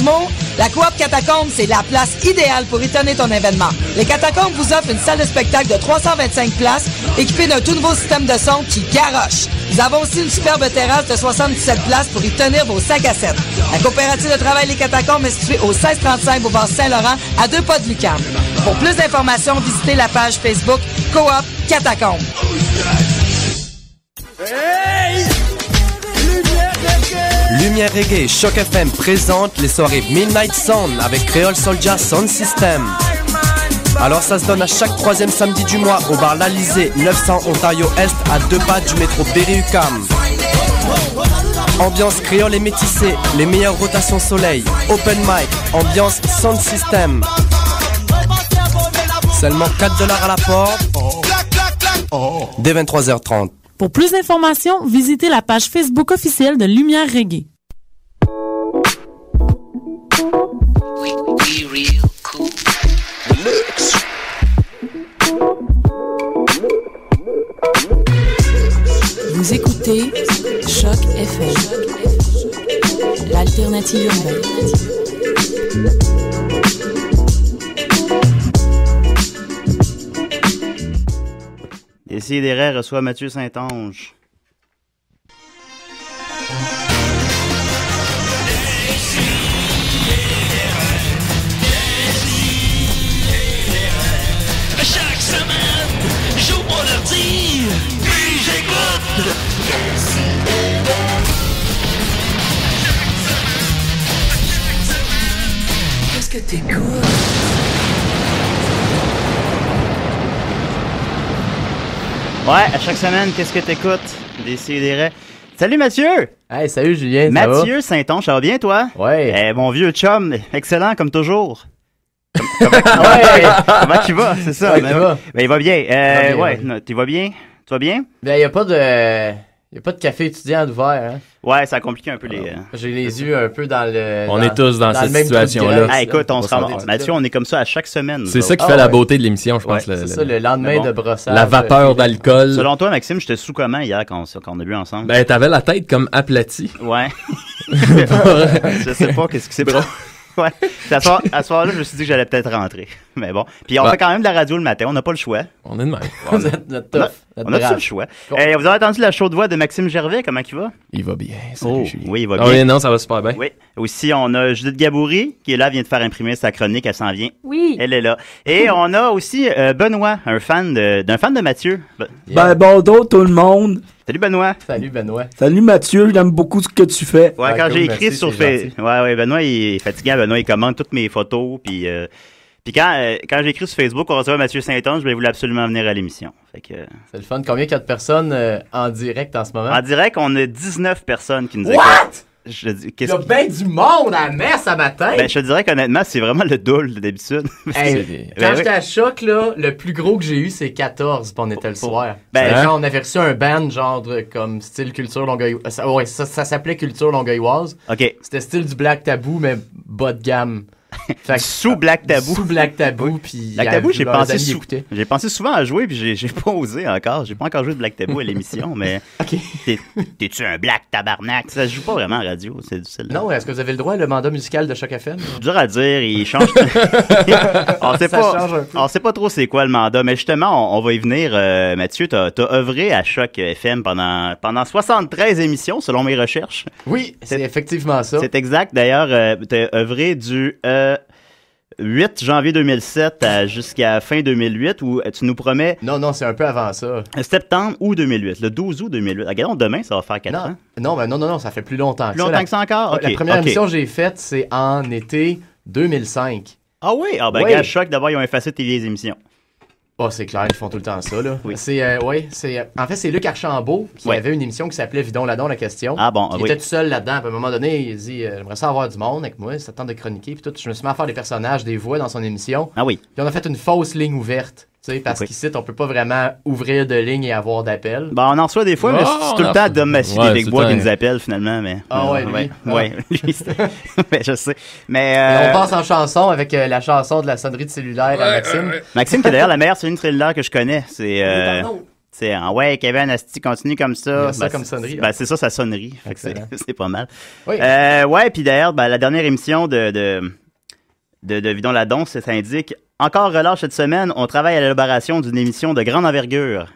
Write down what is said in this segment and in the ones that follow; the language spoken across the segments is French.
d'humour, la Coop Catacombe, c'est la place idéale pour y tenir ton événement. Les Catacombes vous offrent une salle de spectacle de 325 places, équipée d'un tout nouveau système de son qui garoche. Nous avons aussi une superbe terrasse de 77 places pour y tenir vos 5 à 7. La coopérative de travail Les Catacombes est située au 1635 boulevard Saint-Laurent, à 2 pas de l'UQAM. Pour plus d'informations, visitez la page Facebook Coop Catacombe. Hey! Lumière Reggae, Choc FM présente les soirées Midnight Sound avec Creole Soulja Sound System. Alors ça se donne à chaque 3e samedi du mois au bar L'Alizé, 900 Ontario Est, à 2 pas du métro Berry-UQAM. Ambiance créole et métissée, les meilleures rotations soleil, open mic, ambiance sound system. Seulement 4$ à la porte, dès 23h30. Pour plus d'informations, visitez la page Facebook officielle de Lumière Reggae. Vous écoutez Choc FM, l'alternative urbaine. Décidérez reçoit Mathieu Saint-Onge. Chaque semaine, j'ouvre mon ordi, puis j'écoute. Qu'est-ce que t'écoutes? Ouais, à chaque semaine, qu'est-ce que t'écoutes? Décidérez. Salut Mathieu! Hey, salut Julien, ça Mathieu va? Saint-Onge, ça va bien toi? Ouais. Mon vieux chum, excellent comme toujours. Ouais. Comment tu vas? C'est ça. Ouais, tu vas? Ben, il va bien. bien, Ouais, tu vas bien? Tu vas bien? Ben, y a pas de café étudiant d'ouvert, hein? Ouais, ça a compliqué un peu les... J'ai les yeux un peu dans le... On est tous dans cette le même situation-là. trou de graisse, Ah, écoute, on se rend... Ouais. Mathieu, on est comme ça à chaque semaine. C'est ça qui fait la beauté de l'émission, je pense. C'est ça, le lendemain bon. de brossage. La vapeur d'alcool. Selon toi, Maxime, j'étais sous comment hier quand on a bu ensemble? Ben, t'avais la tête comme aplatie. Ouais. Je sais pas qu'est-ce qui s'est passé. Ouais. À ce soir-là, je me suis dit que j'allais peut-être rentrer. Mais bon. Puis on fait quand même de la radio le matin. On n'a pas le choix. On est de même. Vous êtes notre tough, notre On a brave. le choix. Vous avez entendu la chaude voix de Maxime Gervais. Comment il va? Il va bien. Salut, Julien. Oui, il va Ah bien. oui, non, ça va super bien. Oui. Aussi, on a Judith Gaboury qui est là, vient de faire imprimer sa chronique. Elle s'en vient. Oui. Elle est là. Et on a aussi Benoît, d'un fan de Mathieu. Ben, bonjour tout le monde. Salut Benoît. Salut Benoît. Salut Mathieu, j'aime beaucoup ce que tu fais. Ouais, quand cool, j'ai écrit merci, sur c'est Facebook. Ouais, Benoît, il est fatigant. Benoît, il commente toutes mes photos. Puis quand j'ai écrit sur Facebook, on recevait Mathieu Saint-Onge, il voulait absolument venir à l'émission. Fait que, C'est le fun. Combien qu'il y a de personnes en direct en ce moment? en direct, on a 19 personnes qui nous What? écoutent. Je dis, Il y qu'est-ce a bien du monde à la messe ce matin! Ben, je te dirais qu'honnêtement, c'est vraiment le double d'habitude. Hey, quand Ben j'étais oui. à Choc, là, le plus gros que j'ai eu, c'est 14, puis on était le soir. Ben, C'était hein? genre, on avait reçu un band, genre, comme style culture longueuilloise. Ça s'appelait culture longueuilloise. OK. C'était style du Black Tabou, mais bas de gamme. Fait que- Sous Black Tabou. Sous Black Tabou, puis... Black Tabou, j'ai pensé, écouter. j'ai pensé souvent à jouer, puis j'ai pas osé encore. J'ai pas encore joué de Black Tabou à l'émission, mais OK. t'es-tu un Black tabarnak? Ça se joue pas vraiment en radio, c'est difficile. Non, est-ce que vous avez le droit, le mandat musical de Choc FM? Dur à dire, il change. on sait Ça pas, change un peu. on sait pas trop c'est quoi le mandat, mais justement, on va y venir. Mathieu, t'as œuvré à Choc FM pendant 73 émissions, selon mes recherches. Oui, c'est effectivement ça. C'est exact. D'ailleurs, t'as œuvré du 8 janvier 2007 jusqu'à fin 2008, où tu nous promets Non, c'est un peu avant ça. septembre ou 2008, le 12 août 2008. Regardons, demain, ça va faire 4 ans. Non, ça fait plus longtemps Plus longtemps que ça encore? La Ok, première ok. émission que j'ai faite, c'est en été 2005. Ah oui? Ah ben, Oui. gars, Choc, d'abord, ils ont effacé tes vieilles émissions. Oh, c'est clair, ils font tout le temps ça, là. Oui. En fait, c'est Luc Archambault qui Ouais. avait une émission qui s'appelait Vidon Ladon, la question. Ah bon, Il oui. était tout seul là-dedans. Puis à un moment donné, il dit j'aimerais ça avoir du monde avec moi, ça tente de chroniquer. Puis tout, je me suis mis à faire des personnages, des voix dans son émission. Ah oui. Puis on a fait une fausse ligne ouverte. Tu sais, parce Oui. qu'ici, on peut pas vraiment ouvrir de ligne et avoir d'appel. Ben, on en reçoit des fois, mais c'est tout le temps Dom Massy Ouais, des Big c'est Bois tout qui le temps. nous appelle, finalement, mais... Ah ouais, lui. Ouais, Ah. ouais, lui, c'est- mais je sais. Et Mais... on passe en chanson avec la chanson de la sonnerie de cellulaire à Maxime. Maxime, qui est d'ailleurs la meilleure cellule cellulaire que je connais, c'est... Pardon. C'est ouais, Kevin, asti, continue comme ça. Il y a ça comme sonnerie, Ben, c'est ça, sa sonnerie. Fait que c'est pas mal. Oui. Ouais, puis d'ailleurs, la dernière émission de Vidon la Donce, ça indique encore relâche cette semaine, on travaille à l'élaboration d'une émission de grande envergure.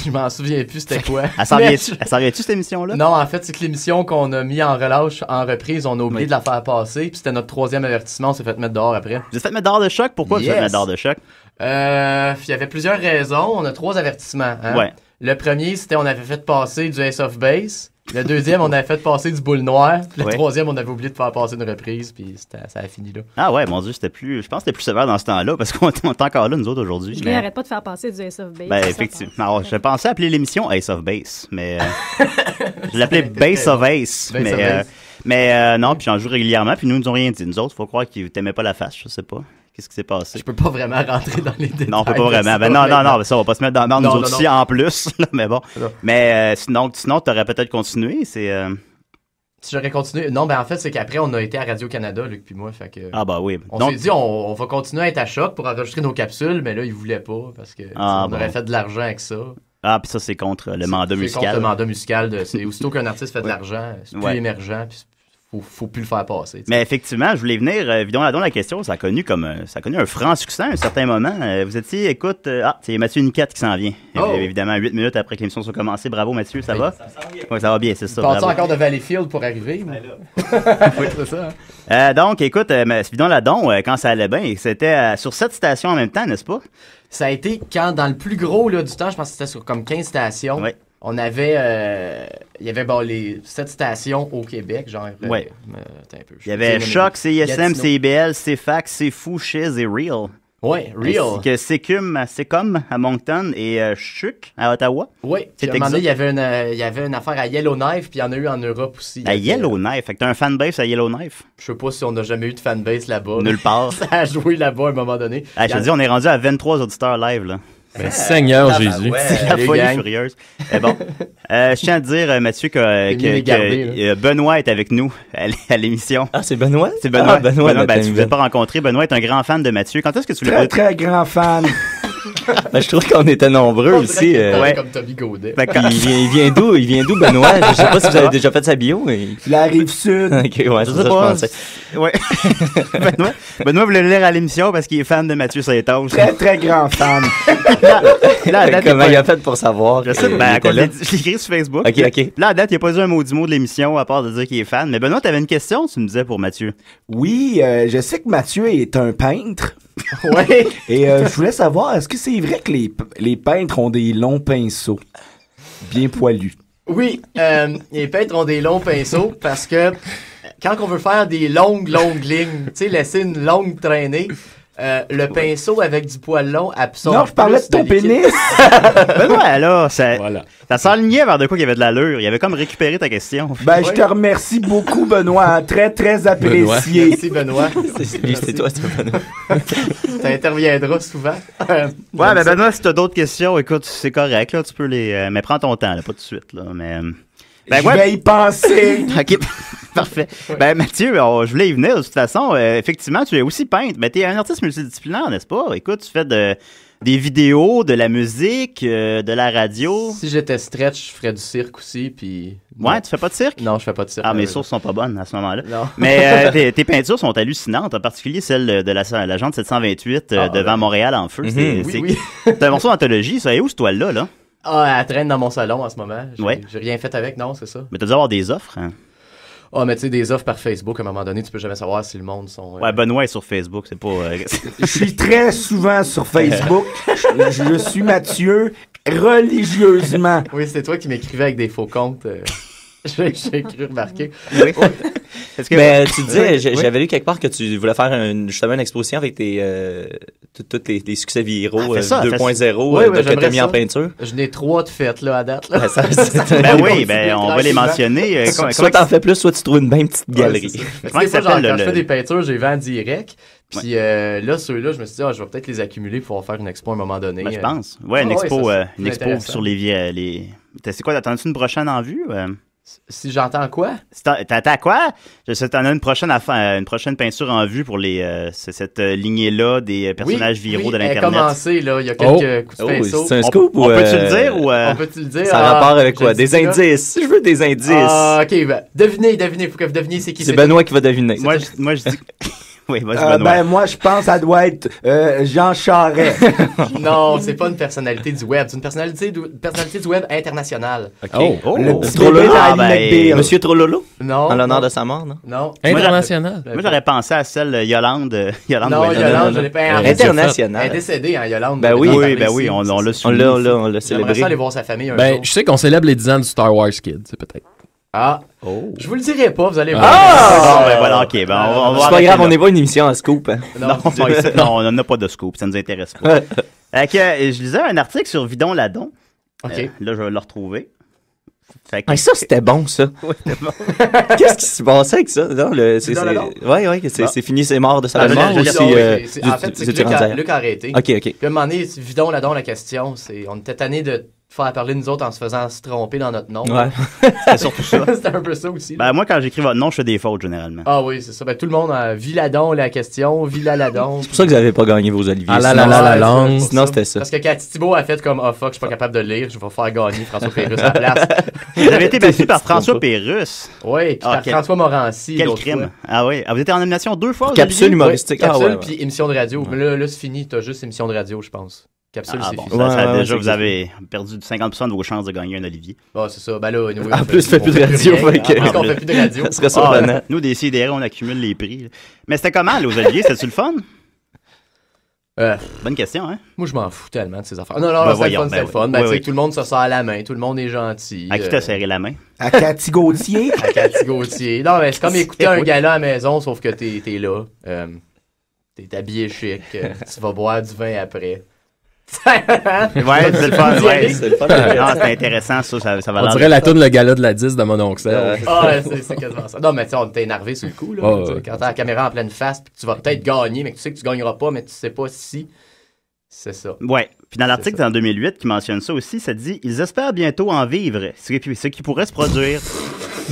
Je m'en souviens plus c'était quoi. Elle s'en vient-tu cette émission-là? Non, en fait, c'est que l'émission qu'on a mis en relâche, en reprise, on a oublié de la faire passer, puis c'était notre 3e avertissement, on s'est fait mettre dehors après. Vous êtes fait mettre dehors de choc? Pourquoi vous êtes fait mettre dehors de choc? Il y avait plusieurs raisons. On a 3 avertissements. Hein? Ouais. Le premier, c'était on avait fait passer du Ace of Base. Le deuxième, on avait fait passer du boule noire. Puis le troisième, on avait oublié de faire passer une reprise. Puis ça a fini là. Ah ouais, mon Dieu, je pense que c'était plus sévère dans ce temps-là parce qu'on est encore là, nous autres, aujourd'hui. Je n'arrête pas de faire passer du Ace of Base. Ben, effectivement. Alors, je pensais appeler l'émission Ace of Base, mais je l'appelais Base of Ace. Mais non, puis j'en joue régulièrement. Puis nous ont rien dit. Nous autres, faut croire qu'ils t'aimaient pas la face, je sais pas. Qu'est-ce qui s'est passé? Je peux pas vraiment rentrer dans les détails. Non, on peut pas vraiment. Ben non, ça, on va pas se mettre dans nous autres aussi en plus. Là, mais bon. Mais sinon, t'aurais peut-être continué. Si j'aurais continué. Non, ben en fait, c'est qu'après, on a été à Radio-Canada, Luc puis moi. Fait que, ah, bah oui. On s'est dit, on va continuer à être à Choc pour enregistrer nos capsules, mais là, ils voulaient pas parce que on aurait fait de l'argent avec ça. Ah, puis ça, c'est contre le mandat musical. C'est contre le mandat musical. C'est aussitôt qu'un artiste fait de l'argent, c'est plus émergent, puis faut plus le faire passer. T'sais. Mais effectivement, je voulais venir, Vidon la question, ça a connu un franc succès à un certain moment. Vous étiez, écoute, c'est Mathieu Niquette qui s'en vient. Évidemment, 8 minutes après que l'émission soit commencée. Bravo Mathieu, ça va? Oui, ça va bien, c'est ça. Penses-tu encore de Valleyfield pour arriver? Oui, c'est ça. Donc, écoute, Vidon Ladon, quand ça allait bien, c'était sur 7 stations en même temps, n'est-ce pas? Ça a été quand, dans le plus gros là, du temps, je pense que c'était sur comme 15 stations. Oui. On avait, il y avait les 7 stations au Québec, genre. Oui. Il y avait Choc, CISM, CIBL, CFAC, C'est Fou, Chiz et Real. Oui, Real. Ainsi que Secum à Moncton et Chuck à Ottawa. Oui. Puis à un moment donné, il y avait une affaire à Yellowknife, puis il y en a eu en Europe aussi. À Yellowknife? Fait que t'as un fanbase à Yellowknife? Je sais pas si on n'a jamais eu de fanbase là-bas. Nulle part. Ça a joué là-bas à un moment donné. Je te dis, on est rendu à 23 auditeurs live, là. Ben, Seigneur Jésus. C'est la folie furieuse. Bon, je tiens à te dire, Mathieu, que Benoît est avec nous à l'émission. Ah, c'est Benoît? C'est Benoît. Benoît, tu ne l'as pas rencontré. Benoît est un grand fan de Mathieu. Quand est-ce que tu l'as... Très grand fan. Ben, je trouve qu'on était nombreux aussi. Comme Toby Gaudet. Il vient d'où, Benoît? Je sais pas si vous avez déjà fait sa bio. Mais... La Rive-Sud. Ok, ouais, c'est ça, je pensais. Ouais. Benoît voulait le lire à l'émission parce qu'il est fan de Mathieu Saint-Onge. Très grand fan. Là, comment il a fait pour savoir? Je sais, je l'ai écrit sur Facebook. Ok. Là, à date, il n'y a pas eu un maudit mot de l'émission à part de dire qu'il est fan. Mais Benoît, tu avais une question, tu me disais, pour Mathieu. Oui, je sais que Mathieu est un peintre. Ouais. Et je voulais savoir, est-ce que c'est vrai que les peintres ont des longs pinceaux bien poilus? Oui, les peintres ont des longs pinceaux parce que quand on veut faire des longues lignes, tu sais, laisser une longue traînée, le pinceau avec du poil long absorbe. Non, je parlais de ton pénis. Benoît, là, ça s'enlignait vers de quoi qu'il y avait de l'allure. Il avait comme récupéré ta question. Ben, je te remercie beaucoup, Benoît. Très apprécié. Merci, Benoît. C'est toi, Benoît. Ça interviendra souvent. Ouais, ben Benoît, si t'as d'autres questions, écoute, c'est correct, là, tu peux les... mais prends ton temps, là, pas tout de suite, là, mais... je vais y penser. OK, parfait. Ben Mathieu, je voulais y venir de toute façon. Effectivement, tu es aussi peintre, mais tu es un artiste multidisciplinaire, n'est-ce pas? Écoute, tu fais des vidéos, de la musique, de la radio. Si j'étais stretch, je ferais du cirque aussi, puis... Ouais, tu fais pas de cirque? Non, je fais pas de cirque. Ah, mes sources sont pas bonnes à ce moment-là. Non. Mais tes peintures sont hallucinantes, en particulier celle de la Jante 728 devant Montréal en feu. Oui. C'est un morceau d'anthologie, ça est où cette toile-là, là? Ah, elle traîne dans mon salon en ce moment. Ouais. J'ai rien fait avec, non, c'est ça. Mais t'as dû avoir des offres, hein? Ah, mais tu sais, des offres par Facebook, à un moment donné, tu peux jamais savoir si le monde sont... Ouais, Benoît est sur Facebook, c'est pas... Je suis très souvent sur Facebook. Je suis Mathieu religieusement. Oui, c'est toi qui m'écrivais avec des faux comptes. J'ai cru remarquer. Oui. Mais tu disais, j'avais lu quelque part que tu voulais faire justement une exposition avec tous tes succès viraux 2.0 que tu as mis en peinture. Je n'ai 3 de fêtes là, à date. Là. On va les mentionner. Soit t'en fais plus, soit tu trouves une bien petite galerie. Quand je fais des peintures, j'ai vendu en direct. Puis là, ceux-là, je me suis dit, je vais peut-être les accumuler pour faire une expo à un moment donné. Ben, je pense. Ouais, une expo sur les... C'est quoi, t'attends-tu une prochaine en vue? Si j'entends quoi? T'entends quoi? T'en as une prochaine peinture en vue pour cette lignée-là des personnages viraux de l'Internet. Elle a commencé, là. Il y a quelques coups de pinceau. C'est un scoop on peut-tu le dire ou... On peut-tu le dire? Ça a rapport avec quoi? Des indices. Je veux des indices. OK, ben, devinez. Faut que vous deviniez c'est qui c'est. Benoît qui va deviner. Moi, je dis... Oui, moi, je pense que ça doit être Jean Charest. Non, c'est pas une personnalité du web. C'est une personnalité du web internationale. Okay. Le petit Trololo. Monsieur Trololo? Non. En l'honneur de sa mort, non? Non. International. Moi, j'aurais pensé à celle Yolande. Non, Yolande, je l'ai pas international. Elle est décédée, hein, Yolande. Ben oui, on l'a suivi. On l'a célébré. J'aimerais ça aller voir sa famille un jour. Je sais qu'on célèbre les 10 ans du Star Wars Kid, c'est peut-être. Ah, je vous le dirai pas, vous allez voir. Ben voilà, ok. Ben on va c'est pas grave, on n'est pas une émission à scoop. Hein. Non, on n'en a pas de scoop, ça nous intéresse pas. Je lisais un article sur Vidon Ladon. Ok. Là, je vais le retrouver. Ça, c'était bon, ça. Oui, c'était bon. Qu'est-ce qui se passait avec ça? C'est fini, c'est mort de sa mort ou c'est en fait, c'est que Luc a arrêté. OK. Puis à un moment donné, Vidon Ladon, la question, c'est on était tannés de faire parler de nous autres en se faisant se tromper dans notre nom. Ouais. C'était surtout ça. C'était un peu ça aussi. Ben, moi, quand j'écris votre nom, je fais des fautes, généralement. Ah oui, c'est ça. Ben, tout le monde a Viladon, la question, Vilaladon. C'est pour ça que vous n'avez pas gagné vos Olivier. La langue. Sinon, c'était ça. Parce que Cathy Thibault a fait comme, oh fuck, je suis pas capable de lire, je vais faire gagner François Pérusse à la place. Vous avez été battu par François Pérusse. Oui, puis par François Morancy. Quel crime. Fois. Ah oui. Vous étiez en nomination 2 fois. Capsule humoristique. Capsule, puis émission de radio. Mais là, c'est fini. T'as juste émission de radio, je pense. Capsule, c'est fini. Déjà, vous avez perdu 50% de vos chances de gagner un Olivier. Bon, c'est ça. Ben là, en plus, fait plus de radio. On fait plus de radio. Ça serait surprenant. Nous, des CDR, on accumule les prix. Mais c'était comment, les Olivier? C'était-tu le fun? Bonne question, hein? Moi, je m'en fous tellement de ces affaires. Non, c'était le fun. Tout le monde se serre la main. Tout le monde est gentil. À qui t'as serré la main? À Cathy Gauthier. À Cathy Gauthier. Non, mais c'est comme écouter un gala à la maison, sauf que t'es là. T'es habillé chic. Tu vas boire du vin après. Ouais, c'est le fun. Ouais, c'est le fun. Non, c'est intéressant, ça va on dirait la toune Le Gala de la 10 de mon oncle. C'est quasiment ça. Non, mais tu sais, on était énervé sur le coup. Là, quand t'as la caméra en pleine face, puis tu vas peut-être gagner, mais que tu sais que tu gagneras pas, mais tu sais pas si. C'est ça. Ouais. Puis dans l'article en 2008 qui mentionne ça aussi, ça dit « Ils espèrent bientôt en vivre, ce qui pourrait se produire. »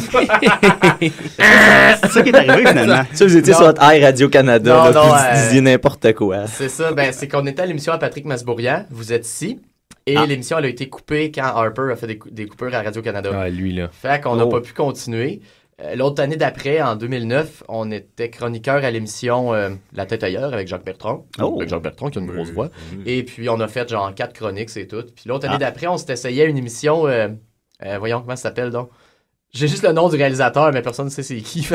C'est ça qui est arrivé finalement. Ça, vous étiez sur votre Air Radio-Canada, vous disiez n'importe quoi. C'est ça, c'est qu'on était à l'émission à Patrick Masbourian, vous êtes ici, et l'émission elle a été coupée quand Harper a fait des coupures à Radio-Canada. Ah, lui là. Fait qu'on n'a pas pu continuer. L'autre année d'après, en 2009, on était chroniqueur à l'émission La Tête ailleurs avec Jacques Bertrand. Avec Jacques Bertrand qui a une grosse voix. Et puis on a fait genre 4 chroniques, c'est tout. Puis l'autre année d'après, on s'est essayé à une émission, voyons comment ça s'appelle donc. J'ai juste le nom du réalisateur, mais personne ne sait c'est qui.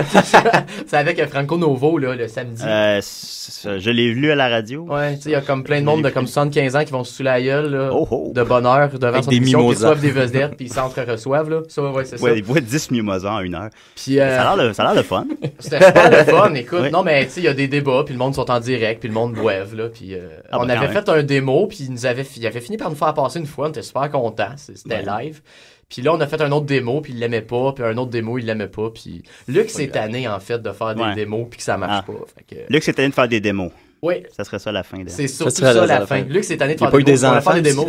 C'est avec Franco Novo, là, le samedi. Je l'ai lu à la radio. Ouais, tu sais, il y a comme plein de monde de comme 75 ans qui vont se sous la gueule, là, de bonheur devant avec son émission, qui reçoivent des vedettes, puis ils s'entre-reçoivent, là. Ça, ouais, c'est ça. Ouais, ils boivent 10 mimosas en 1 heure. Puis, ça a l'air le fun. C'était super le fun, écoute. Oui. Non, mais tu sais, il y a des débats, puis le monde sont en direct, puis le monde boive, là. Puis on avait fait un démo, puis il avait fini par nous faire passer une fois, on était super contents, c'était live. Puis là, on a fait un autre démo, puis il l'aimait pas, puis un autre démo, il l'aimait pas, puis Luc s'est tanné, en fait, de faire des démos, puis que ça marche pas. Fait que... Luc s'est tanné de faire des démos. Oui. Ça serait ça la fin. C'est surtout ça la fin. Luc s'est tanné de faire des démos.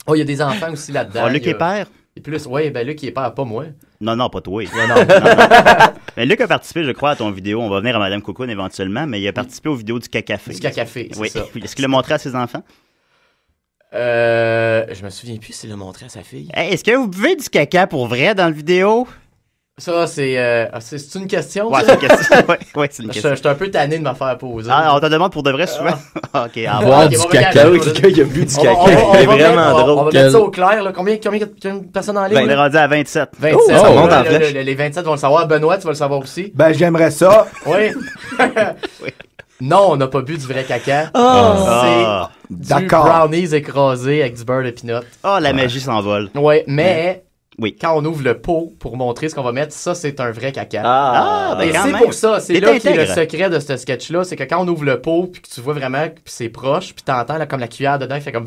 Oh, il y a des enfants aussi là-dedans. Oh, Luc est père? Et plus, oui, ben Luc il est père, pas moi. Non, pas toi. Non. Mais Luc a participé, je crois, à ton vidéo. On va venir à Madame Cocoon éventuellement, mais il a participé aux vidéos du Cacafé. Du Cacafé, c'est ça. Est-ce qu'il l'a montré à ses enfants? Je me souviens plus s'il l'a montré à sa fille. Hey, est-ce que vous buvez du caca pour vrai dans le vidéo? Ça, c'est une question? Ouais, c'est une question. Ouais, c'est une question. Je suis un peu tanné de me faire poser. Ah, on te demande pour de vrai souvent? OK, boire du caca. Oui, quelqu'un qui a bu du caca. C'est vraiment drôle. On va mettre ça au clair. Là. Combien de personnes en ligne? On est rendu à 27. 27. Ça monte en flèche. Les 27 vont le savoir. Benoît, tu vas le savoir aussi? Ben, j'aimerais ça. Oui. Non, on n'a pas bu du vrai caca. C'est du brownies écrasé avec du beurre de peanut. La magie s'envole. Oui, mais quand on ouvre le pot pour montrer ce qu'on va mettre, ça, c'est un vrai caca. Ben et c'est pour ça, c'est là qui est le secret de ce sketch-là, c'est que quand on ouvre le pot, puis que tu vois vraiment, puis c'est proche, puis t'entends là, comme la cuillère dedans, il fait comme...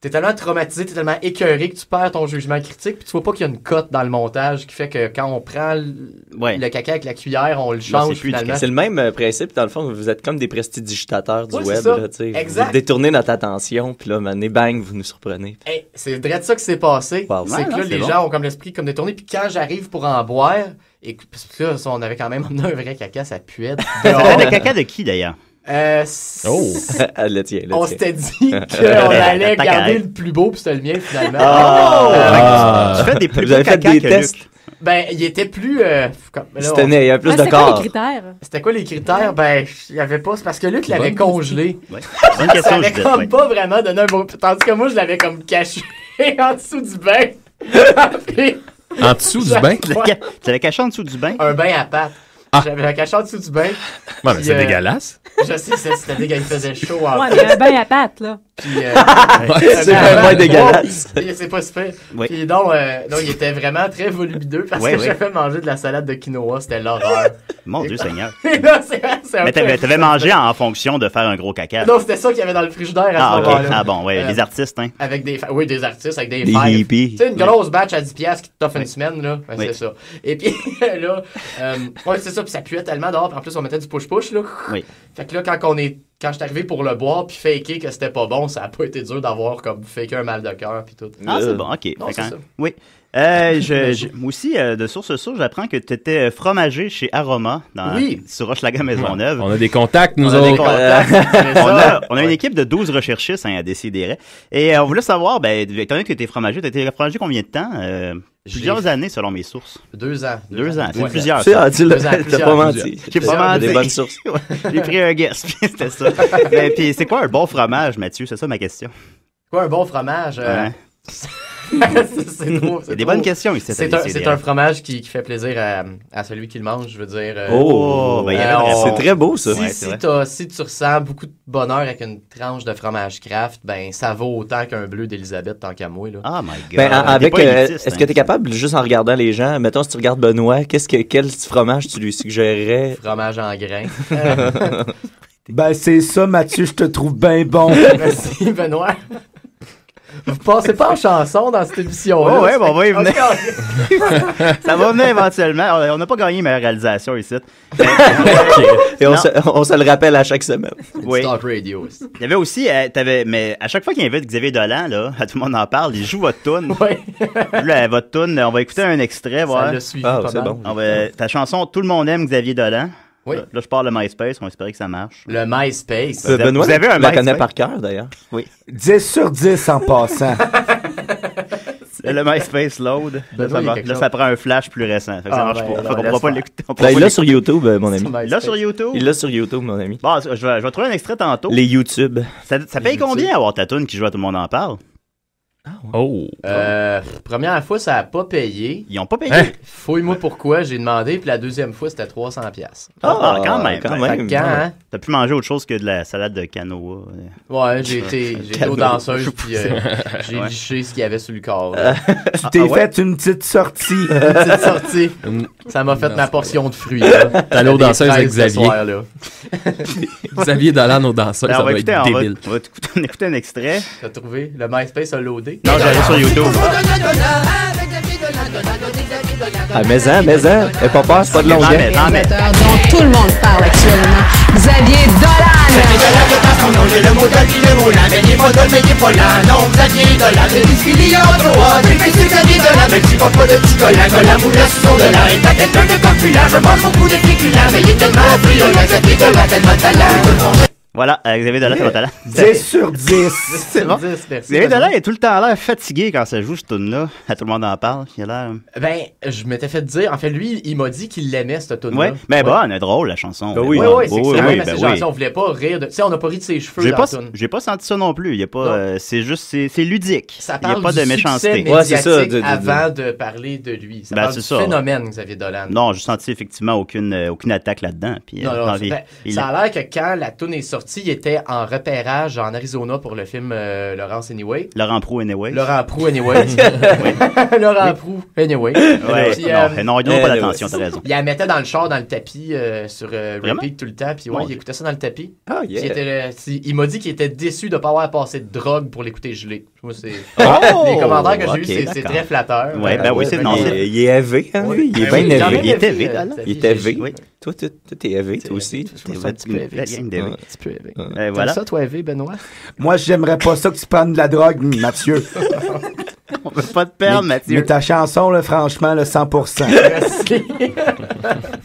t'es tellement traumatisé, t'es tellement écœuré que tu perds ton jugement critique, puis tu vois pas qu'il y a une cote dans le montage qui fait que quand on prend le caca avec la cuillère, on le change finalement. C'est le même principe, dans le fond, vous êtes comme des prestidigitateurs du web. Là, vous détournez notre attention, puis là, maintenant, bang, vous nous surprenez. Hey, c'est vrai de ça qui s'est passé. Wow. C'est que là, les gens ont comme l'esprit comme détourné, puis quand j'arrive pour en boire, et parce que là, on avait quand même amené un vrai caca, ça puait. Le caca de qui d'ailleurs? Le tien. On s'était dit qu'on allait garder le plus beau, puis c'était le mien finalement. Tu fais des plus beaux caca que tests. Luc. Ben, il était plus... C'était né, il y a plus de corps. C'était quoi les critères? Ben, il y avait pas... C'est parce que Luc l'avait congelé. Ouais. Bonne question, ça avait comme pas vraiment donné un bon... Tandis que moi, je l'avais comme caché en dessous du bain. En dessous du bain? Tu l'avais caché en dessous du bain? Un bain à pattes. J'avais la caché en dessous du bain. Ouais, mais c'est dégueulasse. Je sais, c'était dégueulasse. Il faisait chaud. Ouais, mais un bain à pattes, là. Puis, c'est vraiment dégueulasse. C'est pas super. Oui. Puis donc, il était vraiment très volumineux parce que j'avais mangé de la salade de quinoa. C'était l'horreur. Mon Dieu Seigneur. Là, c'est mais t'avais mangé en fonction de faire un gros caca. Non, c'était ça qu'il y avait dans le frigidaire à ce moment-là. Ah bon, ouais, des artistes, hein. Avec des artistes, avec des hippies. Tu sais, une grosse batch à 10$ qui t'offre une semaine, là. Ben, c'est ça. Et puis, là, c'est ça. Puis ça puait tellement dehors. Puis en plus, on mettait du push-push, là. Oui. Fait que là, quand je suis arrivé pour le boire puis faker que c'était pas bon, ça a pas été dur d'avoir comme faker un mal de cœur puis tout. Ah, c'est bon, ok. Non, c'est ça. Oui. Moi aussi, de source sûre, j'apprends que tu étais fromager chez Aroma sur Hochelaga Maisonneuve. On a des contacts, nous autres. On a une équipe de 12 recherchistes à Décideret. Et on voulait savoir, étant donné que tu étais fromager, tu étais fromager combien de temps? Plusieurs années, selon mes sources. 2 ans. 2 ans. C'est plusieurs. T'as pas menti. J'ai pas menti. Des bonnes sources. J'ai pris un guess, puis c'était ça. Puis c'est quoi un bon fromage, Mathieu? C'est ça ma question. Quoi un bon fromage? C'est trop. C'est des bonnes questions ici. C'est un fromage qui fait plaisir à celui qui le mange, je veux dire. C'est très beau, ça. Si tu ressens beaucoup de bonheur avec une tranche de fromage Kraft, ben ça vaut autant qu'un bleu d'Élisabeth tant qu'à moi. Là. Oh my God. Est-ce que tu es capable, juste en regardant les gens, mettons si tu regardes Benoît, quel fromage tu lui suggérerais? Fromage en grains. Ben c'est ça, Mathieu, je te trouve bien bon. Merci, Benoît. Vous passez pas en chanson dans cette émission-là. Oh ouais, bon, on va y venir. Ça va venir éventuellement. On n'a pas gagné meilleure réalisation ici. Et on se le rappelle à chaque semaine. Oui. Talk Radio. Il y avait aussi, mais à chaque fois qu'il invite Xavier Dolan, là, tout le monde en parle, il joue votre toune. Oui. Là, votre toune, on va écouter un extrait. Ça l'a suivi pas c'est mal. bon. Ta chanson Tout le monde aime Xavier Dolan. Oui. Là, je parle de MySpace, on espère que ça marche. Le MySpace. Benoît, vous avez un la MySpace? connais par cœur, d'ailleurs. Oui. 10 sur 10 en passant. Le MySpace load. Là, ça prend un flash plus récent. Fait que ça marche pas. Fait qu'on pourra pas l'écouter. Il l'a sur YouTube, mon ami. Il l'a sur YouTube? Il l'a sur YouTube, mon ami. Bon, je vais trouver un extrait tantôt. Les YouTube. Ça paye combien avoir ta toune qui joue à Tout le monde en parle? Première fois, ça a pas payé. Ils ont pas payé? Fouille-moi pourquoi, j'ai demandé, puis la deuxième fois, c'était 300$. Quand même. T'as pu manger autre chose que de la salade de quinoa. Ouais, j'ai été aux danseuses, puis j'ai liché ce qu'il y avait sur le corps. Tu t'es fait une petite sortie. Une petite sortie. Ça m'a fait ma portion de fruits. T'es allé aux danseuses avec Xavier. Xavier Dolan aux danseuses, ça va être débile. On va écouter un extrait. T'as trouvé? Le MySpace a loadé? Non, j'allais sur YouTube. Mais et papa, c'est pas de longueur. Dont tout le monde parle actuellement. Xavier Dolan! Xavier Dolan, je passe mon nom, j'ai le mot de qui le mot là, mais il est pas drôle, mais il est pas là. Non, Xavier Dolan, c'est du qu'il y a en droit. J'ai fait sur Xavier Dolan, même si pas de petit collant, que la moule sous son dollar. Il est quelqu'un de populaire, je mange beaucoup de féculents, mais il est tellement brillant, Xavier Dolan, tellement de talent. Voilà, Xavier Dolan, c'est votre talent. 10 sur 10. C'est bon. Xavier Dolan est tout le temps l'air fatigué quand ça joue, cette tune-là. Tout le monde en parle. Il a l'air. Ben, je m'étais fait dire. En fait, lui, il m'a dit qu'il l'aimait, cette tune-là. Ouais, mais bon, elle est drôle, la chanson. Oui, c'est excellent. On voulait pas rire de. Tu sais, on n'a pas ri de ses cheveux dans la tune. J'ai pas senti ça non plus. Il y a pas. C'est juste, c'est ludique. Ça il n'y a pas de méchanceté. Ouais, c'est ça. Avant de parler de lui. Ça parle du phénomène, Xavier Dolan. Non, j'ai senti effectivement aucune attaque là-dedans. Non, ça a l'air que quand la tune est sortie, sorti, il était en repérage en Arizona pour le film Laurence Anyway. Laurent Proulx Anyway. Laurent Proulx Anyway. Laurent Proulx Anyway. Ouais. Puis, non, ils n'ont pas d'attention, t'as raison. Il la mettait dans le char, dans le tapis, sur repeat tout le temps, puis il écoutait ça dans le tapis. Ah, yeah. Il m'a dit qu'il était déçu de ne pas avoir passé de drogue pour l'écouter gelé. Moi, c'est... les commentaires que j'ai eus, c'est très flatteur. Ouais, ben oui, il est élevé, hein, lui. Il est bien élevé. Il est élevé, là. Il est élevé. Toi, t'es élevé, toi aussi. Tu peux élevé. Tu peux élevé. Voilà. Ça, toi, élevé, Benoît? Moi, j'aimerais pas ça que tu prennes de la drogue, Mathieu. On peut pas te perdre, Mathieu. Mais ta chanson, là, franchement, le 100%. Merci.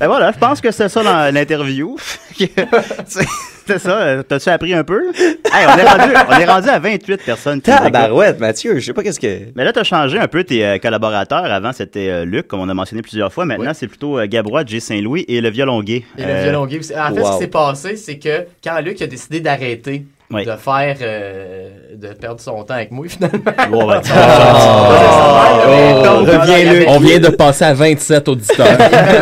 Ben voilà, je pense que c'est ça dans l'interview. C'est ça. T'as-tu appris un peu? Hey, on est rendu à 28 personnes. Tabarouette, Mathieu, je sais pas qu'est-ce que... Mais là, t'as changé un peu tes collaborateurs. Avant, c'était Luc, comme on a mentionné plusieurs fois. Maintenant, c'est plutôt Gabrois, J. Saint-Louis et le violon gay. Et le violon gay aussi. En fait, ce qui s'est passé, c'est que quand Luc a décidé d'arrêter de faire... de perdre son temps avec moi, finalement. On vient de passer à 27 auditeurs.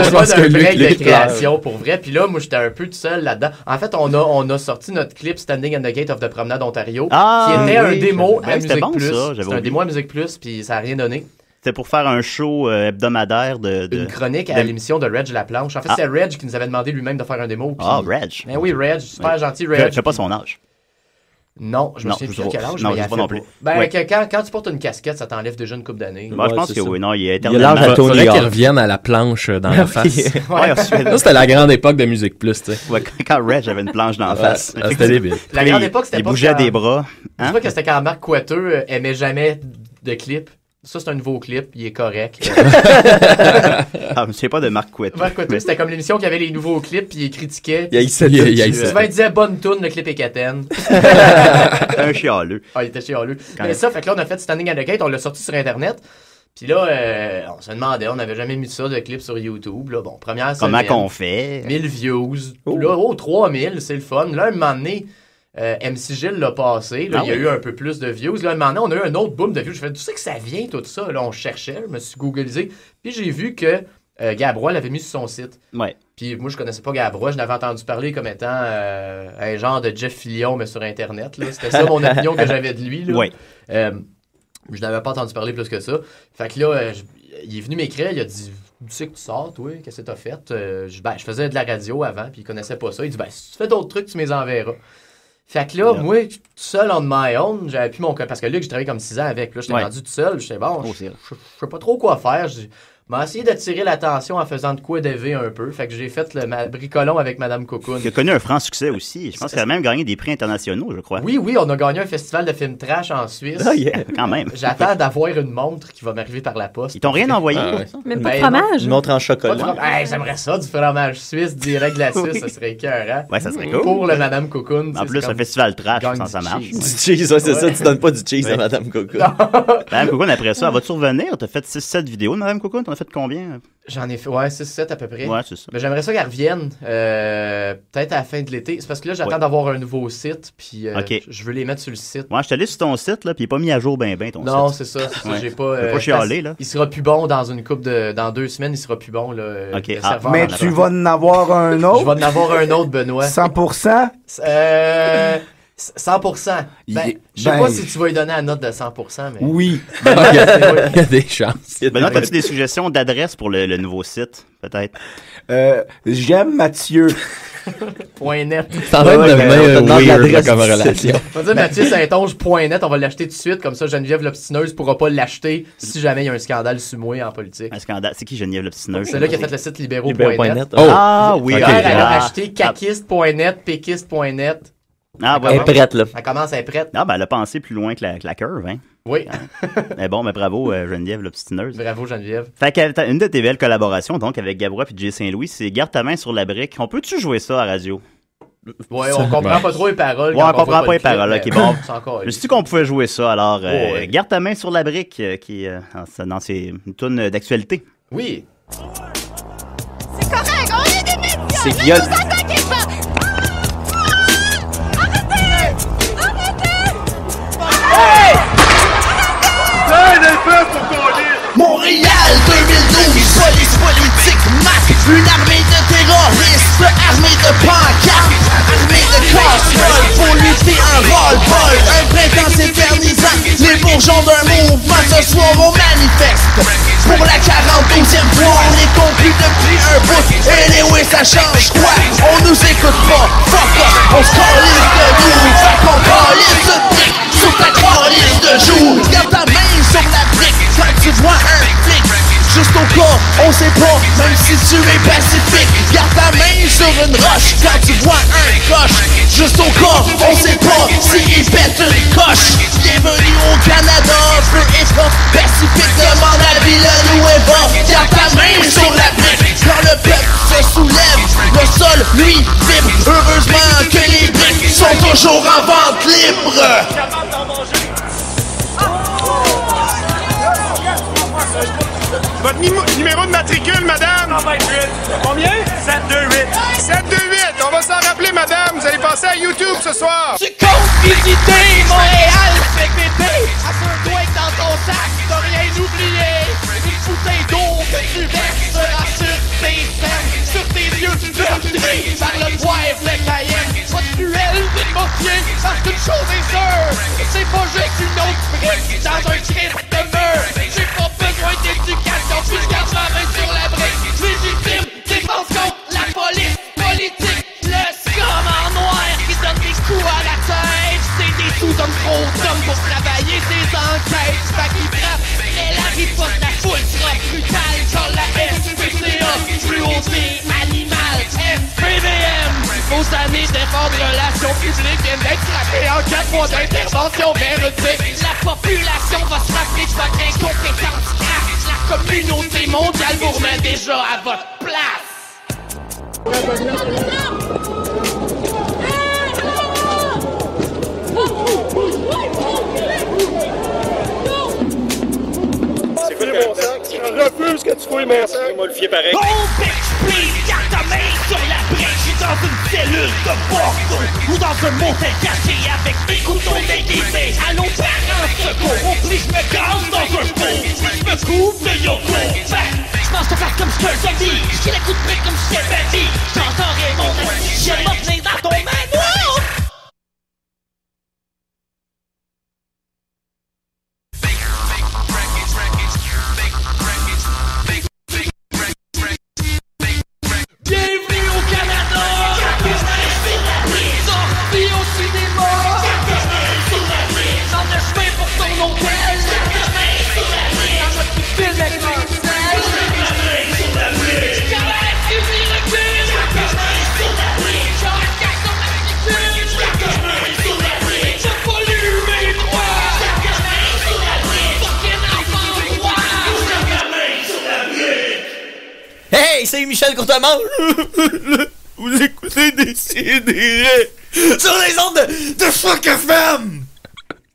Je pense que Luc de création, pour vrai. Puis là, moi, j'étais un peu tout seul là-dedans. En fait, on a sorti notre clip Standing at the Gate of the Promenade Ontario, qui était un démo à Musique Plus. C'était un démo à Musique Plus, puis ça n'a rien donné. C'était pour faire un show hebdomadaire de... Une chronique à l'émission de Reg Laplanche. En fait, c'est Reg qui nous avait demandé lui-même de faire un démo. Ah, Reg. Ben oui, Reg, super gentil, Reg. Je sais pas son âge. Non, je me souviens plus à quel âge, non, mais il a pas non plus. Ben, quand tu portes une casquette, ça t'enlève déjà une coupe d'années. Moi, je pense que oui. Non, il est éternellement... Il faudrait qu'il revienne à la planche dans la face. Ça, c'était la grande époque de Musique Plus, tu sais. Ouais, quand Reg avait une planche dans la face. C'était débile. La grande époque, c'était pas... Il bougeait des bras. Je crois que c'était quand Marc Coiteux aimait jamais de clips. Ça, c'est un nouveau clip, il est correct. Je sais pas de Marc Coiteux. Marc Coiteux, c'était comme l'émission qui avait les nouveaux clips, puis il critiquait. Souvent, il disait bonne toune, le clip est catène. Un chialeux. Ah, il était chialeux. Mais ça, fait que là, on a fait Standing at the Gate, on l'a sorti sur Internet. Puis là, on se demandait, on n'avait jamais mis ça de clip sur YouTube. Là. Bon, première semaine. Comment qu'on fait? 1000 views. Là, 3000, c'est le fun. Là, un moment donné, MC Gilles l'a passé. Là, il y a eu un peu plus de views. Là, un moment donné, on a eu un autre boom de views. Je fais, tu sais que ça vient, tout ça. Là, on cherchait, je me suis googlisé. Puis j'ai vu que Gabrois l'avait mis sur son site. Ouais. Puis moi, je connaissais pas Gabrois. Je n'avais entendu parler comme étant un genre de Jeff Fillion, mais sur Internet. Là. C'était ça mon opinion que j'avais de lui. Là. Ouais. Je n'avais pas entendu parler plus que ça. Fait que là, il est venu m'écrire. Il a dit... Tu sais que tu sors, toi, qu'est-ce que t'as fait? Je faisais de la radio avant, puis il connaissait pas ça. Il dit, si tu fais d'autres trucs, tu m'les enverras. Fait que là, moi, tout seul on my own, j'avais plus mon... Parce que Luc, j'ai travaillé comme 6 ans avec. Là, j'étais rendu tout seul. J'étais bon, je sais pas trop quoi faire. J'ai essayé d'attirer l'attention en faisant de quoi d'élever un peu. Fait que j'ai fait le bricolon avec Madame Cocoon. Il a connu un franc succès aussi. Je pense qu'il a même gagné des prix internationaux, je crois. Oui, on a gagné un festival de films trash en Suisse. Ah, yeah, quand même. J'attends d'avoir une montre qui va m'arriver par la poste. Ils t'ont rien envoyé? Même pas de fromage? Une montre en chocolat. J'aimerais ça, du fromage suisse direct de la Suisse. Ça serait écœurant. Ouais, ça serait cool. Pour le Madame Cocoon. En plus, un festival trash, ça marche. Du cheese, c'est ça. Tu donnes pas du cheese à Madame Cocoon. Madame Cocoon, après ça, elle va-tu revenir? T'as fait 6-7 vidéos de Madame Cocoon? T'en as fait combien? J'en ai fait, 6-7 à peu près. Ouais, c'est ça. Mais j'aimerais ça qu'elle revienne, peut-être à la fin de l'été. C'est parce que là, j'attends d'avoir un nouveau site, puis je veux les mettre sur le site. Moi, je suis allé sur ton site, là, puis il n'est pas mis à jour ben ton site. Non, c'est ça. J'ai pas chialé, là. Il sera plus bon dans une coupe dans 2 semaines, il sera plus bon, là. Mais tu vas en avoir un autre? Je vais en avoir un autre, Benoît. 100%? 100%. Je sais pas si tu vas lui donner la note de 100%, mais... Oui. Il y a des chances. Benoît, as-tu des suggestions d'adresse pour le nouveau site, peut-être? J'aime Mathieu. .net. C'est en train de devenir weird comme relation. On va dire Mathieu Saint-Onge.net, on va l'acheter tout de suite, comme ça Geneviève l'Obstineuse pourra pas l'acheter si jamais il y a un scandale sur moi en politique. Un scandale? C'est qui Geneviève l'Obstineuse? C'est là qui a fait le site libéraux.net. Ah oui, elle a acheté caquiste.net, péquiste.net. Ah, elle est prête, là. Elle commence à être prête. Ah, ben, elle a pensé plus loin que la curve, hein. Oui. Mais bon, mais bravo, Geneviève l'Obstineuse. Bravo, Geneviève. Fait que une de tes belles collaborations, donc, avec Gabrois et J. Saint-Louis, c'est Garde ta main sur la brique. On peut-tu jouer ça à radio? Ouais, on comprend pas trop les paroles. Ouais, on comprend pas les paroles. Ok, bon. Je me suis dit qu'on pouvait jouer ça, alors, Garde ta main sur la brique, qui est dans une toune d'actualité. Oui. C'est correct, on est des médias! C'est Guillaume. Montréal 2012, police politique, Mac, une armée de terroristes, armée de pancartes, armée de casse. l'histoire, on est conclu depuis un bout. Et les ouais, ça change quoi? On nous écoute pas, fuck off, on se calisse de nous. Fait qu'on calisse de brique sur ta calisse de joue. Garde ta main sur la brique quand tu vois un flic. Juste au cas, on sait pas, même si tu es pacifique. Garde ta main sur une roche quand tu vois un coche. Juste au cas, on sait pas s'il pète une coche. Bienvenue au Canada, feu et pas pacifique. Demande à Villanueva. Garde ta main sur la brique quand le peuple se soulève. Le sol, lui, vibre. Heureusement que les briques sont toujours en vente libre. Votre numéro de matricule, madame? 128. Combien? 728. 728. On va s'en rappeler, madame. Vous allez passer à YouTube ce soir. Tu comptes visiter Montréal, fait bébé. Assure-toi que dans ton sac, t'as rien oublié. Une bouteille d'eau que tu verseras sur tes scènes, sur tes yeux meurtris par le poivre, le cayenne. Pas de duel, de mortier, parce qu'une chose est sûre, c'est pas juste une autre brique dans un Christ de mur. J'ai pas besoin d'éducation, puis je garde ma main sur la brique. Légitime, défense contre la police politique. Le scum en noir qui donne des coups à la tête. C'est des sous-hommes trop d'hommes pour travailler ses enquêtes. Fait qu'il frappe, mais la riposte, la foule sera brutale. Quand la SPCA, cruauté animale, SPVM. Vos années d'efforts de relations publiques viennent d'être frappées en 4 mois d'intervention véridique. La population va se rappeler de votre incompétence crasse. La communauté mondiale vous remet déjà à votre place. C'est quoi mon sac? Je refuse que tu fouilles mon sac. Moi le fier pareil. Oh bitch please, garde ta main sur la brique. J'suis dans une cellule de Bordeaux ou dans un motel caché avec des couteaux déguisés. Allons parents secours, au pli j'me gaze dans un pot. J'me couvre de yoga. J'mange ta place comme j'te zombie. J'tire les coups de brique comme j'étais baby. J'entendrai mon avis, j'ai m'en dans ton manoir. Bienvenue au Canada! Sorti au cinéma! Dans le chemin pour ton hôtel! Dans notre film avec Marcel! J'cavale du recul! J'en casse ton matricule! Je pollue mes droits! Fucking enfant droit! Hey, c'est Michel Courtemanche! Vous écoutez Décidérez sur les ondes de Choc FM!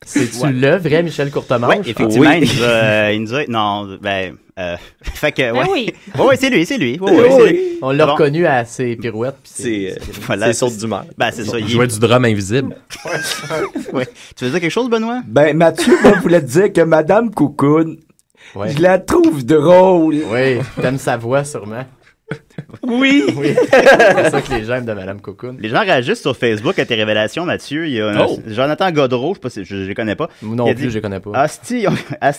C'est-tu le vrai Michel Courtemanche? Oui, effectivement, il nous a... Non, fait que... Ouais, oui. Ouais, c'est lui. Oui. On l'a reconnu à ses pirouettes. C'est sautes d'humeur. C'est ça. Il jouait du drum invisible. Ouais. Tu veux dire quelque chose, Benoît? Mathieu, moi, voulait te dire que Madame Cocoon, je la trouve drôle. Oui, t'aimes sa voix, sûrement. Oui. C'est ça que les gens aiment de Madame Cocoon. Les gens réagissent sur Facebook à tes révélations, Mathieu. Il y a Jonathan Godreau, je sais pas si je les connais pas. Non plus, je les connais pas. Asti,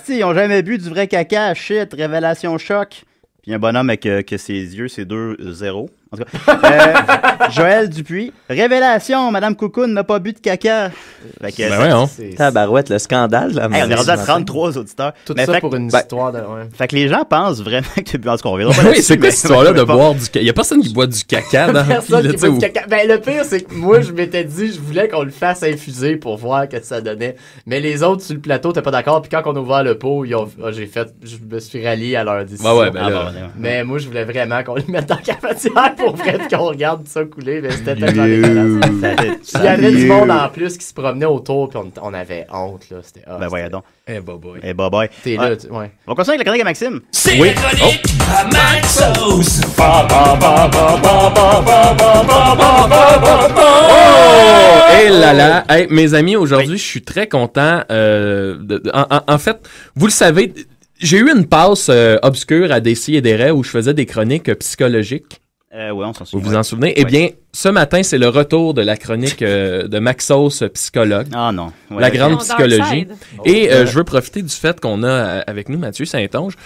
ils ont jamais bu du vrai caca. Shit, révélation choc. Puis il y a un bonhomme avec que ses yeux, c'est 2-0. En tout cas, Joël Dupuis. Révélation, Madame Cocoon n'a pas bu de caca. Fait que, tabarouette, le scandale. Là, on est rendu à 33 auditeurs. Tout ça pour une histoire de... Ouais. Fait que les gens pensent vraiment que tu as bu. En tout cas, on reviendra pas là-dessus. Oui, c'est quoi cette histoire-là de boire du caca? Il y a personne qui boit du caca dans personne qui boit du caca. Le pire, c'est que moi, je m'étais dit, je voulais qu'on le fasse infuser pour voir ce que ça donnait. Mais les autres sur le plateau, t'es pas d'accord. Puis quand on a ouvert le pot, je me suis rallié à leur décision. Mais moi, je voulais vraiment qu'on le mette dans la cafetière pour vrai qu'on regarde ça couler, mais c'était tellement dégueulasse. Il y avait du monde en plus qui se promenait autour, puis on avait honte, là. C'était voyons donc. Boy. Boy. T'es là, ouais. On continue avec la chronique à Maxime. C'est la chronique à Maxos. Et là là, hey, mes amis, aujourd'hui, je suis très content. En fait, vous le savez, j'ai eu une passe obscure à Décis et des Raies où je faisais des chroniques psychologiques. Oui, on s'en souvient. Vous vous en souvenez? Eh bien, ce matin, c'est le retour de la chronique de Maxos, psychologue. Ah non. La grande psychologie. Et je veux profiter du fait qu'on a avec nous Mathieu Saint-Onge.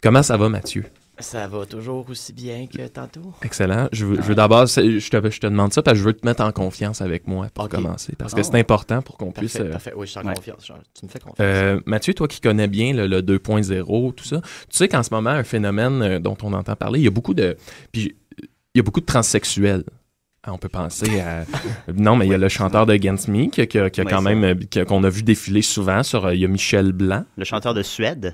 Comment ça va, Mathieu? Ça va toujours aussi bien que tantôt. Excellent. Je veux d'abord, je te demande ça parce que je veux te mettre en confiance avec moi pour commencer. Parce que c'est important pour qu'on puisse... Parfait, oui, je suis en confiance. Tu me fais confiance. Mathieu, toi qui connais bien le 2.0, tout ça, tu sais qu'en ce moment, un phénomène dont on entend parler, il y a beaucoup de transsexuels. On peut penser à... Non, mais il y a le chanteur de Against Me qui a quand même... qu'on a vu défiler souvent sur... il y a Michel Blanc. Le chanteur de Suède.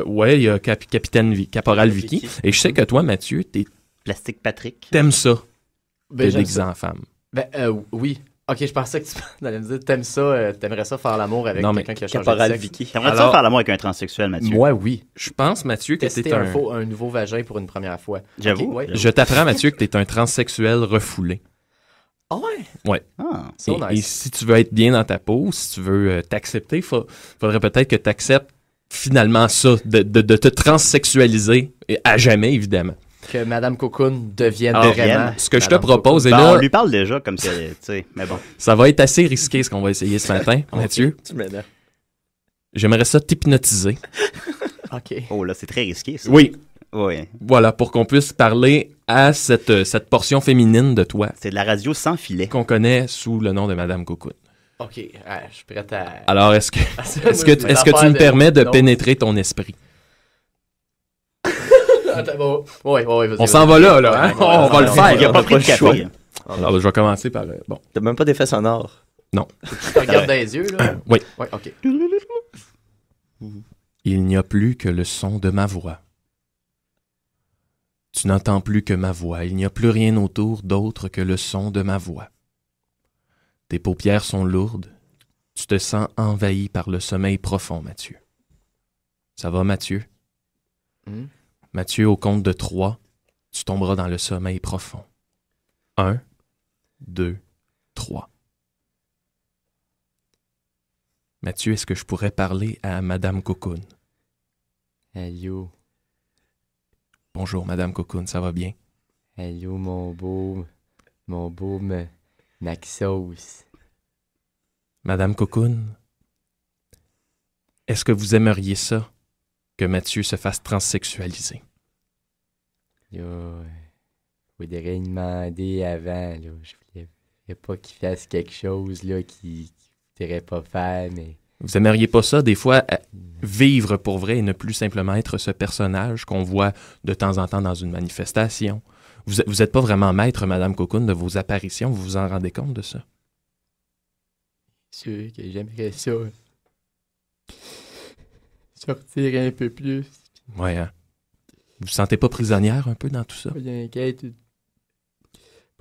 Ouais, il y a Caporal Vicky. Et je sais que toi, Mathieu, t'es... Plastique Patrick. T'aimes ça, te déguiser en femme. Oui. Ok, je pensais que tu allais me dire, t'aimerais ça faire l'amour avec quelqu'un qui a changé de sexe. Vicky. T'aimerais ça faire l'amour avec un transsexuel, Mathieu? Moi, oui. Je pense, Mathieu, que t'es un nouveau vagin pour une première fois. J'avoue. Okay, ouais. Je t'apprends, Mathieu, que t'es un transsexuel refoulé. Ah ouais? Ouais. Ah, et si tu veux être bien dans ta peau, si tu veux t'accepter, faudrait peut-être que tu acceptes finalement ça, de te transsexualiser, à jamais, évidemment. Que Madame Cocoon devienne vraiment... Ce que je te propose, et là... On lui parle déjà comme ça, tu sais, mais bon. Ça va être assez risqué, ce qu'on va essayer ce matin, Mathieu. Tu m'énerves. J'aimerais ça t'hypnotiser. OK. Oh là, c'est très risqué, ça. Oui. Oui. Voilà, pour qu'on puisse parler à cette portion féminine de toi. C'est de la radio sans filet. Qu'on connaît sous le nom de Madame Cocoon. OK, je suis prête à... Alors, est-ce que tu me permets de pénétrer ton esprit? Attends, ouais, vas-y. On s'en va là, hein? On va le faire. Il n'y a pas pris de café. Alors, je vais commencer par... Bon. T'as même pas d'effet sonore. Non. Tu te regardes dans les yeux, là? Oui. Ouais, OK. Il n'y a plus que le son de ma voix. Tu n'entends plus que ma voix. Il n'y a plus rien autour d'autre que le son de ma voix. Tes paupières sont lourdes. Tu te sens envahi par le sommeil profond, Mathieu. Ça va, Mathieu? Mathieu, au compte de 3, tu tomberas dans le sommeil profond. 1, 2, 3. Mathieu, est-ce que je pourrais parler à Madame Cocoon? Allô? Bonjour, Madame Cocoon, ça va bien? Allô, mon beau Maxos. Madame Cocoon, est-ce que vous aimeriez ça, que Mathieu se fasse transsexualiser? Là, faudrait demander avant, là. Je voulais pas qu'il fasse quelque chose, là, qu'il voudrait pas faire, mais... Vous aimeriez pas ça, des fois, vivre pour vrai et ne plus simplement être ce personnage qu'on voit de temps en temps dans une manifestation? Vous êtes pas vraiment maître, Madame Cocoon, de vos apparitions, vous vous en rendez compte de ça? C'est sûr que j'aimerais ça. Sortir un peu plus. Ouais, hein? Vous vous sentez pas prisonnière un peu dans tout ça? Pas rien qu'être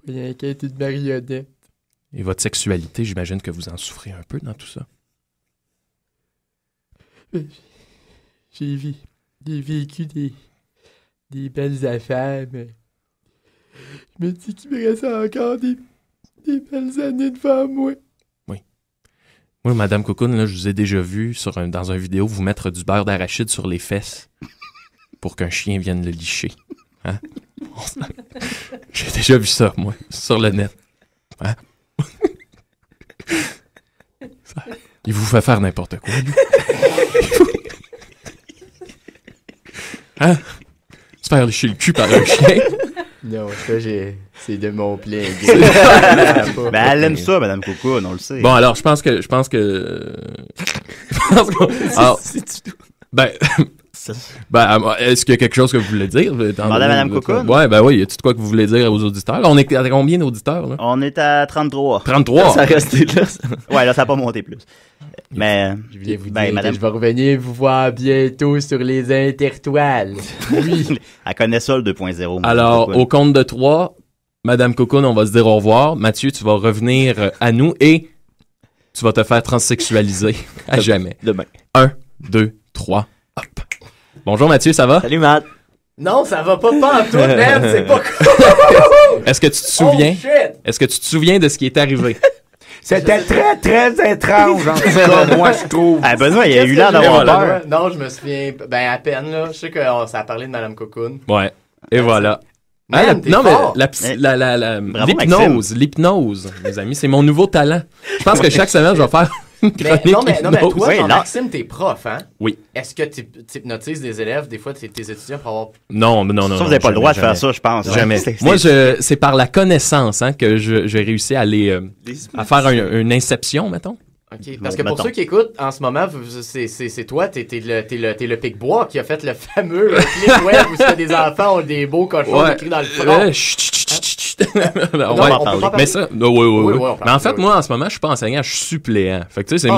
une marionnette. Et votre sexualité, j'imagine que vous en souffrez un peu dans tout ça? J'ai vécu des belles affaires, mais je me dis qu'il me reste encore des belles années devant moi. Oui. Moi, Madame Cocoon, là, je vous ai déjà vu dans une vidéo vous mettre du beurre d'arachide sur les fesses pour qu'un chien vienne le licher. Hein? J'ai déjà vu ça, moi, sur le net. Hein? Il vous fait faire n'importe quoi, lui. Hein? Se faire licher le cul par un chien? Non, ça, c'est de mon plein gré. Ben, elle aime ça, Madame Cocoon, on le sait. Bon, alors, je pense que... Alors, est-ce qu'il y a quelque chose que vous voulez dire? Madame Cocoon? Ouais, ben oui, y a-tu de quoi que vous voulez dire aux auditeurs? On est à combien d'auditeurs, là? On est à 33. 33? Ça restait là, ça. Ouais, là, ça n'a pas monté plus. Mais... Je voulais vous dire que je vais revenir vous voir bientôt sur les intertoiles. Oui. Elle connaît ça, le 2.0. Alors, Cocoon. Au compte de 3, Madame Cocoon, on va se dire au revoir. Mathieu, tu vas revenir à nous et tu vas te faire transsexualiser à jamais. Demain. 1, 2, 3, hop. Bonjour Mathieu, ça va? Salut Matt. Non, ça va pas en tout, merde, c'est pas cool. Est-ce que tu te souviens? Oh, shit. Est-ce que tu te souviens de ce qui est arrivé? C'était très, très étrange, en tout cas, moi, je trouve. Ah, Benoît, il a eu l'air d'avoir peur. Non, je me souviens, ben, à peine, là. Je sais que ça a parlé de Madame Cocoon. Ouais. Et voilà. Man, non, fort. mais l'hypnose, mes amis, c'est mon nouveau talent. Je pense que chaque semaine, je vais faire mais toi, Maxime, t'es prof, hein? Oui. Est-ce que tu hypnotises des élèves, des fois, tes étudiants pour avoir... Non. Ça, vous n'avez pas le droit de faire ça, je pense. Jamais. Moi, c'est par la connaissance que j'ai réussi à aller à faire une inception, mettons. OK, parce que pour ceux qui écoutent, en ce moment, c'est toi, t'es le Pic-Bois qui a fait le fameux clip web où des enfants ont des beaux cochons écrits dans le front. Mais ça, oui. Mais en fait, moi, en ce moment, je suis pas enseignant, je suis suppléant. Fait que tu sais,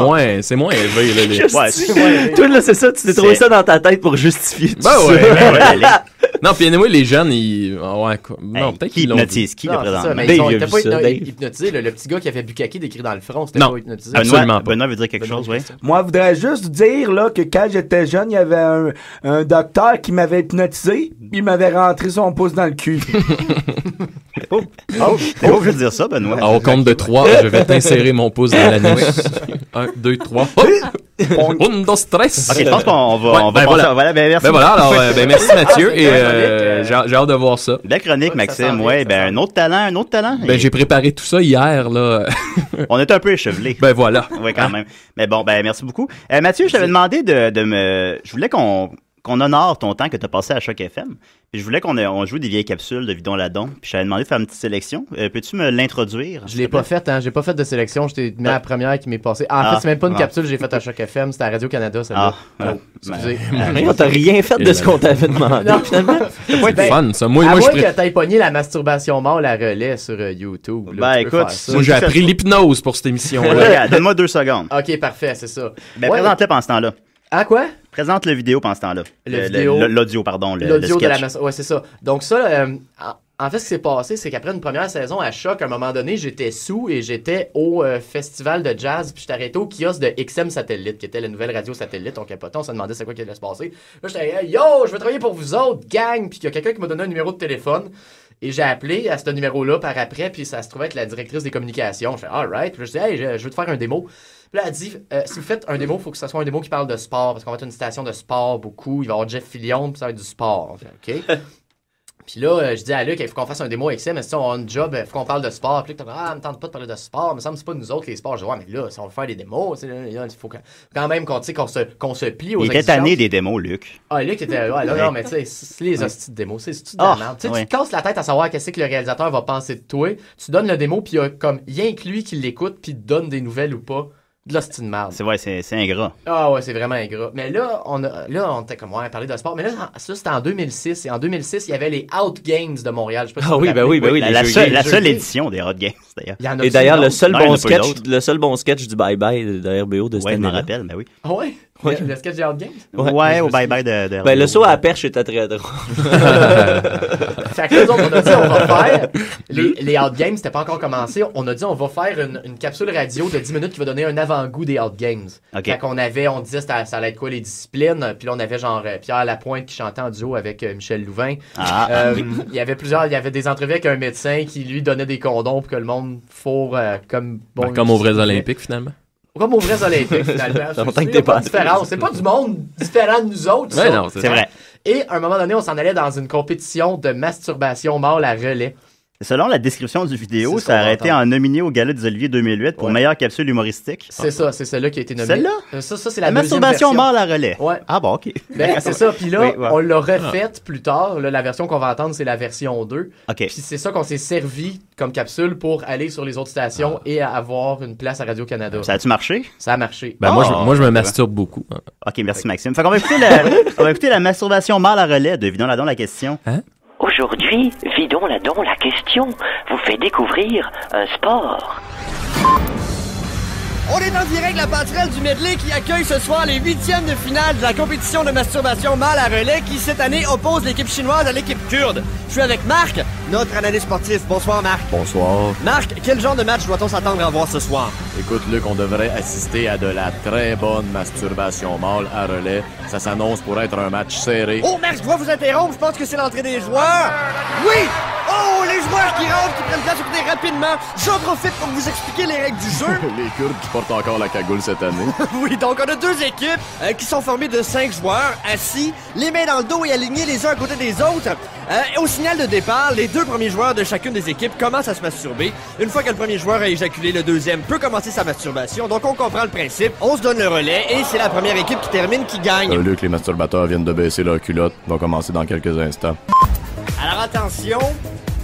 c'est moins élevé. Toi, là, c'est ça, tu t'es trouvé ça dans ta tête pour justifier tout ça. Non, puis anyway, les jeunes, non, peut-être qu'ils hypnotisent qui, le président? Mais ils n'étaient pas hypnotisés. Le petit gars qui avait Bukaki d'écrit dans le front, c'était pas hypnotisé. Absolument pas. Benoît veut dire quelque chose, oui. Moi, je voudrais juste dire là, que quand j'étais jeune, il y avait un docteur qui m'avait hypnotisé, il m'avait rentré son pouce dans le cul. T'es pas obligé de dire ça, Benoît. Au compte de 3, je vais t'insérer mon pouce dans l'anus. 1, 2, 3. Uno, stress. Ok, je pense qu'on va voilà. Merci. Ben voilà, alors, merci Mathieu, et j'ai hâte de voir ça. Belle chronique, Maxime, ouais, un autre talent. Ben, j'ai préparé tout ça hier, là. On est un peu échevelé. Ben voilà. Oui, quand même. Mais bon, merci beaucoup. Mathieu, je t'avais demandé je voulais qu'on honore ton temps que tu as passé à Choc FM. Puis je voulais qu'on joue des vieilles capsules de Vidon Ladon. Puis je t'avais demandé de faire une petite sélection. Peux-tu me l'introduire? Je l'ai pas faite, hein. J'ai pas fait de sélection. Je t'ai mis à la première qui m'est passée. En fait, c'est même pas une capsule que j'ai faite à Choc FM. C'était à Radio-Canada, celle-là. Excusez. T'as rien fait de ce qu'on t'avait demandé. Non, finalement. C'est pas fun, ça. Moi, que t'aies pogné la masturbation mort, la relais sur YouTube. Écoute, moi, j'ai appris l'hypnose pour cette émission-là. Donne-moi 2 secondes. OK, parfait, c'est ça. Présente-le pendant ce temps-là. Ah, quoi? Présente la vidéo pendant ce temps-là. L'audio, pardon. L'audio de la... Ouais, c'est ça. Donc ça, en fait, ce qui s'est passé, c'est qu'après une première saison à Choc, à un moment donné, j'étais sous et j'étais au festival de jazz, puis j'étais arrêté au kiosque de XM Satellite, qui était la nouvelle radio satellite. On capotait, on se demandait c'est quoi qui allait se passer. Là, j'étais yo, je vais travailler pour vous autres, gang! Puis il y a quelqu'un qui m'a donné un numéro de téléphone. Et j'ai appelé à ce numéro-là par après, puis ça se trouvait être la directrice des communications. Je fais alright. Puis je dis, hey, je veux te faire un démo. Puis là, elle dit, si vous faites un démo, il faut que ce soit un démo qui parle de sport, parce qu'on va être une station de sport beaucoup. Il va y avoir Jeff Fillion, puis ça va être du sport. Fait, OK. Puis là, je dis à Luc, il faut qu'on fasse un démo avec ça, mais si on a un job, il faut qu'on parle de sport. Puis là, me tente pas de parler de sport, mais ça me semble que c'est pas nous autres les sports. Je dis, ouais, mais là, si on veut faire des démos, il faut quand même qu'on se plie aux exigences. Il était tanné des démos, Luc. Ah, Luc était non, mais tu sais, c'est les hosties de démos, c'est de la merde. Tu te casses la tête à savoir qu'est-ce que le réalisateur va penser de toi. Tu donnes le démo, puis il y a comme rien que lui qui l'écoute, puis donne des nouvelles ou pas. De l'hostie de merde. C'est ingrat. Ah ouais, c'est vraiment ingrat. Mais là, on était comme, parler de sport. Mais là, ça, c'était en 2006. Et en 2006, il y avait les Out Games de Montréal. Je sais pas si oui. La seule édition des Out Games, d'ailleurs. Et d'ailleurs, le seul bon sketch du Bye Bye de RBO de cette année. Ouais, je m'en rappelle, mais oui. Ah ouais? Le sketch des Out Games? Ouais, au Bye Bye de RBO. Le saut à la perche était très drôle. Fait que nous autres, on a dit, on va faire les Out Games, c'était pas encore commencé. On a dit, on va faire une capsule radio de 10 minutes qui va donner un avant-goût des Out Games. Okay. Fait qu'on on disait ça allait être quoi les disciplines. Puis là, on avait genre Pierre Lapointe qui chantait en duo avec Michel Louvain. Il y avait des entrevues avec un médecin qui lui donnait des condoms pour que le monde fourre comme aux vrais Olympiques, finalement. Comme aux vrais Olympiques, finalement. C'est pas différent. C'est pas du monde différent de nous autres. Ouais, non, c'est vrai. Et à un moment donné, on s'en allait dans une compétition de masturbation mâle à relais. Selon la description du vidéo, ça a été nominé au Gala des Oliviers 2008 pour meilleure capsule humoristique. C'est ça, c'est celle-là qui a été nommée. Celle-là? Ça, c'est la masturbation mâle à relais. Ouais. Ah bon, OK. C'est ça. Puis là, on l'a refaite plus tard. Là, la version qu'on va entendre, c'est la version 2. OK. Puis c'est ça qu'on s'est servi comme capsule pour aller sur les autres stations et avoir une place à Radio-Canada. Ça a-tu marché? Ça a marché. Moi, je me masturbe beaucoup. OK, merci Maxime. Fait qu'on va écouter la masturbation mâle à relais de Vidon Ladon, la question. Hein? Aujourd'hui, Vidon Ladon, la question vous fait découvrir un sport. On est en direct de la passerelle du medley qui accueille ce soir les 8e de finale de la compétition de masturbation mâle à relais qui, cette année, oppose l'équipe chinoise à l'équipe kurde. Je suis avec Marc, notre analyste sportif. Bonsoir, Marc. Bonsoir. Marc, quel genre de match doit-on s'attendre à voir ce soir? Écoute, Luc, on devrait assister à de la très bonne masturbation mâle à relais. Ça s'annonce pour être un match serré. Oh, Marc, je dois vous interrompre. Je pense que c'est l'entrée des joueurs. Oui! Oh, les joueurs qui rentrent, qui prennent place au côté rapidement. J'en profite pour vous expliquer les règles du jeu. Les Kurdes qui portent encore la cagoule cette année. Oui, donc on a 2 équipes qui sont formées de 5 joueurs assis, les mains dans le dos et alignés les uns à côté des autres. Au signal de départ, les 2 premiers joueurs de chacune des équipes commencent à se masturber. Une fois que le premier joueur a éjaculé, le deuxième peut commencer sa masturbation. Donc on comprend le principe, on se donne le relais et c'est la première équipe qui termine qui gagne. Luc, les masturbateurs viennent de baisser leur culotte. On va commencer dans quelques instants. Alors attention,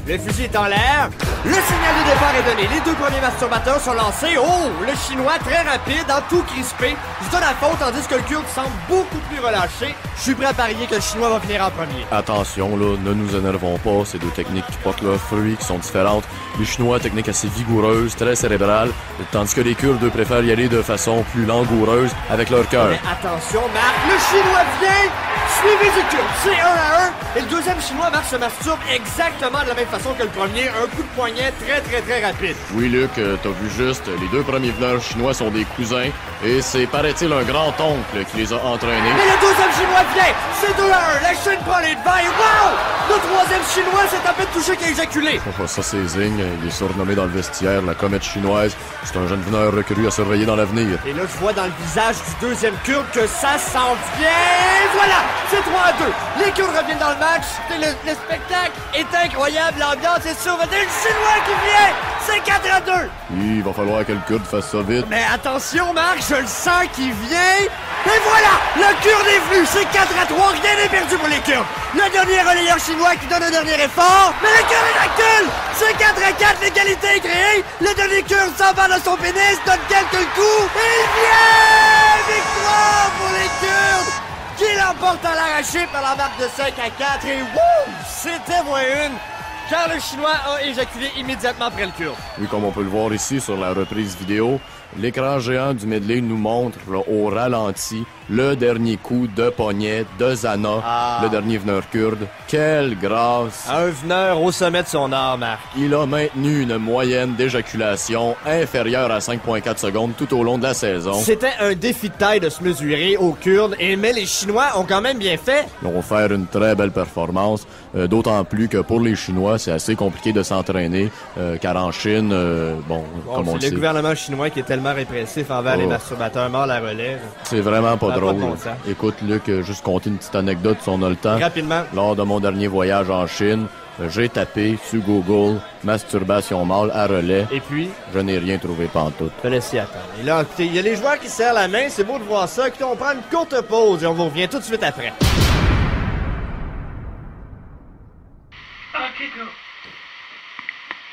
le fusil est en l'air, le signal de départ est donné, les 2 premiers masturbateurs sont lancés. Oh, le chinois très rapide, en tout crispé, se donne la faute tandis que le Kurde semble beaucoup plus relâché. Je suis prêt à parier que le chinois va finir en premier. Attention, là, ne nous énervons pas. Ces 2 techniques qui portent leurs fruits, qui sont différentes. Les Chinois, technique assez vigoureuse, très cérébrale, tandis que les Kurdes, eux, préfèrent y aller de façon plus langoureuse avec leur cœur. Mais attention, Marc, le chinois vient, suivi du Kurde, c'est 1 à 1, et le deuxième chinois, Marc, se masturbe exactement de la même façon que le premier, un coup de poignet très rapide. Oui, Luc, t'as vu juste, les 2 premiers veneurs chinois sont des cousins, et c'est, paraît-il, un grand-oncle qui les a entraînés. Mais le deuxième chinois vient, c'est 2 à 1, la Chine prend les devants, et wow! Le troisième chinois s'est à peine touché qu'à éjaculé. Oh, ça, c'est Zing, il est surnommé dans le vestiaire la comète chinoise. C'est un jeune veneur recru à surveiller dans l'avenir. Et là, je vois dans le visage du deuxième Kurde que ça s'en vient. Et voilà, c'est 3 à 2. Les Kurdes reviennent dans le match. Le spectacle est incroyable, l'ambiance est survolée. Le chinois qui vient, c'est 4 à 2. Il va falloir que le Kurde fasse ça vite. Mais attention, Marc, je le sens qui vient. Et voilà, le Kurde est venu, c'est 4 à 3, rien n'est perdu pour les Kurdes. Le dernier relayeur chinois qui donne un dernier effort, mais le Kurde éjacule. C'est 4 à 4, l'égalité est créée. Le dernier Kurde s'en va dans son pénis, donne quelques coups, et il vient. Victoire pour les Kurdes, qui l'emportent à l'arraché par la marque de 5 à 4. Et wouh, c'était -1. Car le chinois a éjaculé immédiatement après le Kurde. Oui, comme on peut le voir ici sur la reprise vidéo, l'écran géant du medley nous montre là, au ralenti le dernier coup de poignet de Zana, le dernier veneur kurde. Quelle grâce! Un veneur au sommet de son art, Marc. Il a maintenu une moyenne d'éjaculation inférieure à 5,4 secondes tout au long de la saison. C'était un défi de taille de se mesurer aux Kurdes, mais les Chinois ont quand même bien fait. Ils vont faire une très belle performance, d'autant plus que pour les Chinois, c'est assez compliqué de s'entraîner, car en Chine, comme on le sait... C'est le gouvernement chinois qui est tellement répressif envers les masturbateurs morts à la relève. C'est vraiment pas drôle. Écoute, Luc, juste conter une petite anecdote si on a le temps. Rapidement. Lors de mon dernier voyage en Chine, j'ai tapé sur Google masturbation mâle à relais. Et puis? Je n'ai rien trouvé pantoute. Je te laisse y attendre. Et là, écoutez, il y a les joueurs qui se serrent la main, c'est beau de voir ça. Écoutez, on prend une courte pause et on vous revient tout de suite après.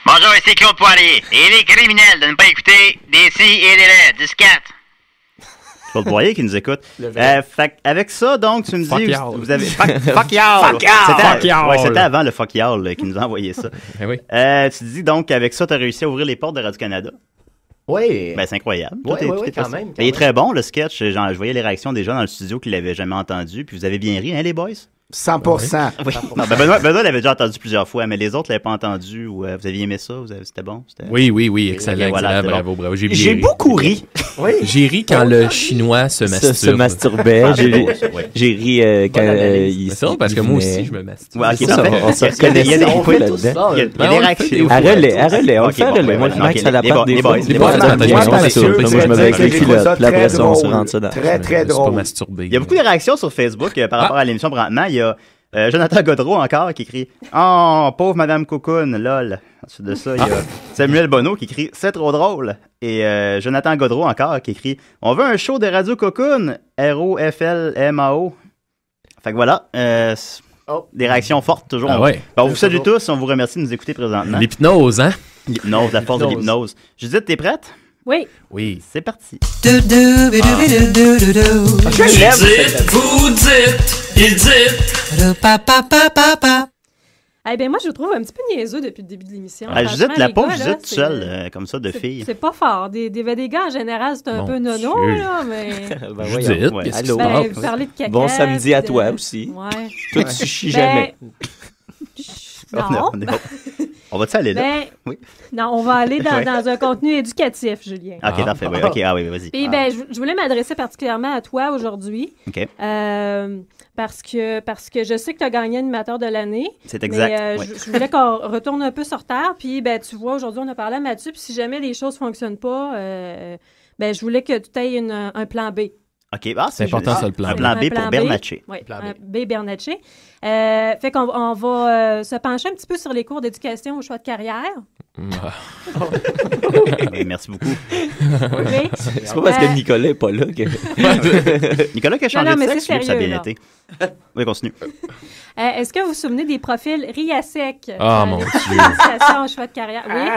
Bonjour, ici Claude Poirier. Et il est criminel de ne pas écouter des si et des raies, du scat. Claude Poirier qui nous écoute. Fait avec ça, donc, tu me dis, vous avez... Fuck y'all! Fuck y'all! Ouais, c'était avant le fuck y'all qui nous a envoyé ça. Oui. Tu dis donc qu'avec ça, tu as réussi à ouvrir les portes de Radio-Canada. Oui. Ben, c'est incroyable. Oui, quand même. Il est très bon, le sketch. Genre, je voyais les réactions des gens dans le studio qui l'avaient jamais entendu, puis vous avez bien ri, hein, les boys? 100%. Oui. Non, ben Benoît l'avait déjà entendu plusieurs fois, mais les autres l'avaient pas entendu. Ou, vous aviez aimé ça? C'était bon? Oui, excellent. Voilà, bravo. J'ai beaucoup ri. Oui. J'ai ri quand le chinois se masturbe. Se masturbait. J'ai ri quand il... C'est vrai, parce que moi aussi, je me masturbe. Ouais, on se reconnaissait un peu là-dedans. Il y a des réactions. À relais. On le fait à relais. Moi, le Max, ça la part des fois. Moi, je me avec les culottes. Puis après ça, on se rentre ça dans. Très drôle. Il y a beaucoup de réactions sur Facebook par rapport à l'émission Brantement. Il y a Jonathan Gaudreau encore qui écrit « Oh, pauvre Madame Cocoon, lol ». Ensuite de ça, il y a Samuel Bonneau qui écrit « C'est trop drôle ». Et Jonathan Gaudreau encore qui écrit « On veut un show de Radio Cocoon, ROFLMAO ». Fait que voilà, des réactions fortes toujours. On vous salue tous, on vous remercie de nous écouter présentement. L'hypnose, hein? L'hypnose, la force de l'hypnose. Judith, t'es prête? Oui. Oui. C'est parti. Vous dites, il dit. Eh bien, moi, je le trouve un petit peu niaiseux depuis le début de l'émission. Judith, la pauvre gars, Judith, toute seule, comme ça, de fille. C'est pas fort. Des gars, en général, c'est un peu nono, là, mais... Judith, allô. Parler de caca. Bon samedi à toi aussi. Ouais. Toi, tu chies jamais. Non. On va-tu aller là? Ben, Oui. Non, on va aller dans un contenu éducatif, Julien. OK, parfait. Oui, OK, oui, vas-y. Puis, je voulais m'adresser particulièrement à toi aujourd'hui. OK. Parce que je sais que tu as gagné animateur de l'année. C'est exact. Mais oui. je voulais qu'on retourne un peu sur terre. Puis, tu vois, aujourd'hui, on a parlé à Mathieu. Puis, si jamais les choses ne fonctionnent pas, je voulais que tu aies un plan B. OK, c'est important, ça, le plan B. Un plan B pour Bernatchez. Oui, un B Bernatchez. Fait qu'on on va se pencher un petit peu sur les cours d'éducation au choix de carrière. Oui, merci beaucoup. Oui. C'est pas parce que Nicolas n'est pas là que... Nicolas qui a changé Non, de mais sexe, c'est lui, ça a bien sérieux, été. Oui, continue. Est-ce que vous vous souvenez des profils RIASEC? Ah, mon Dieu. L'éducation au choix de carrière. Oui.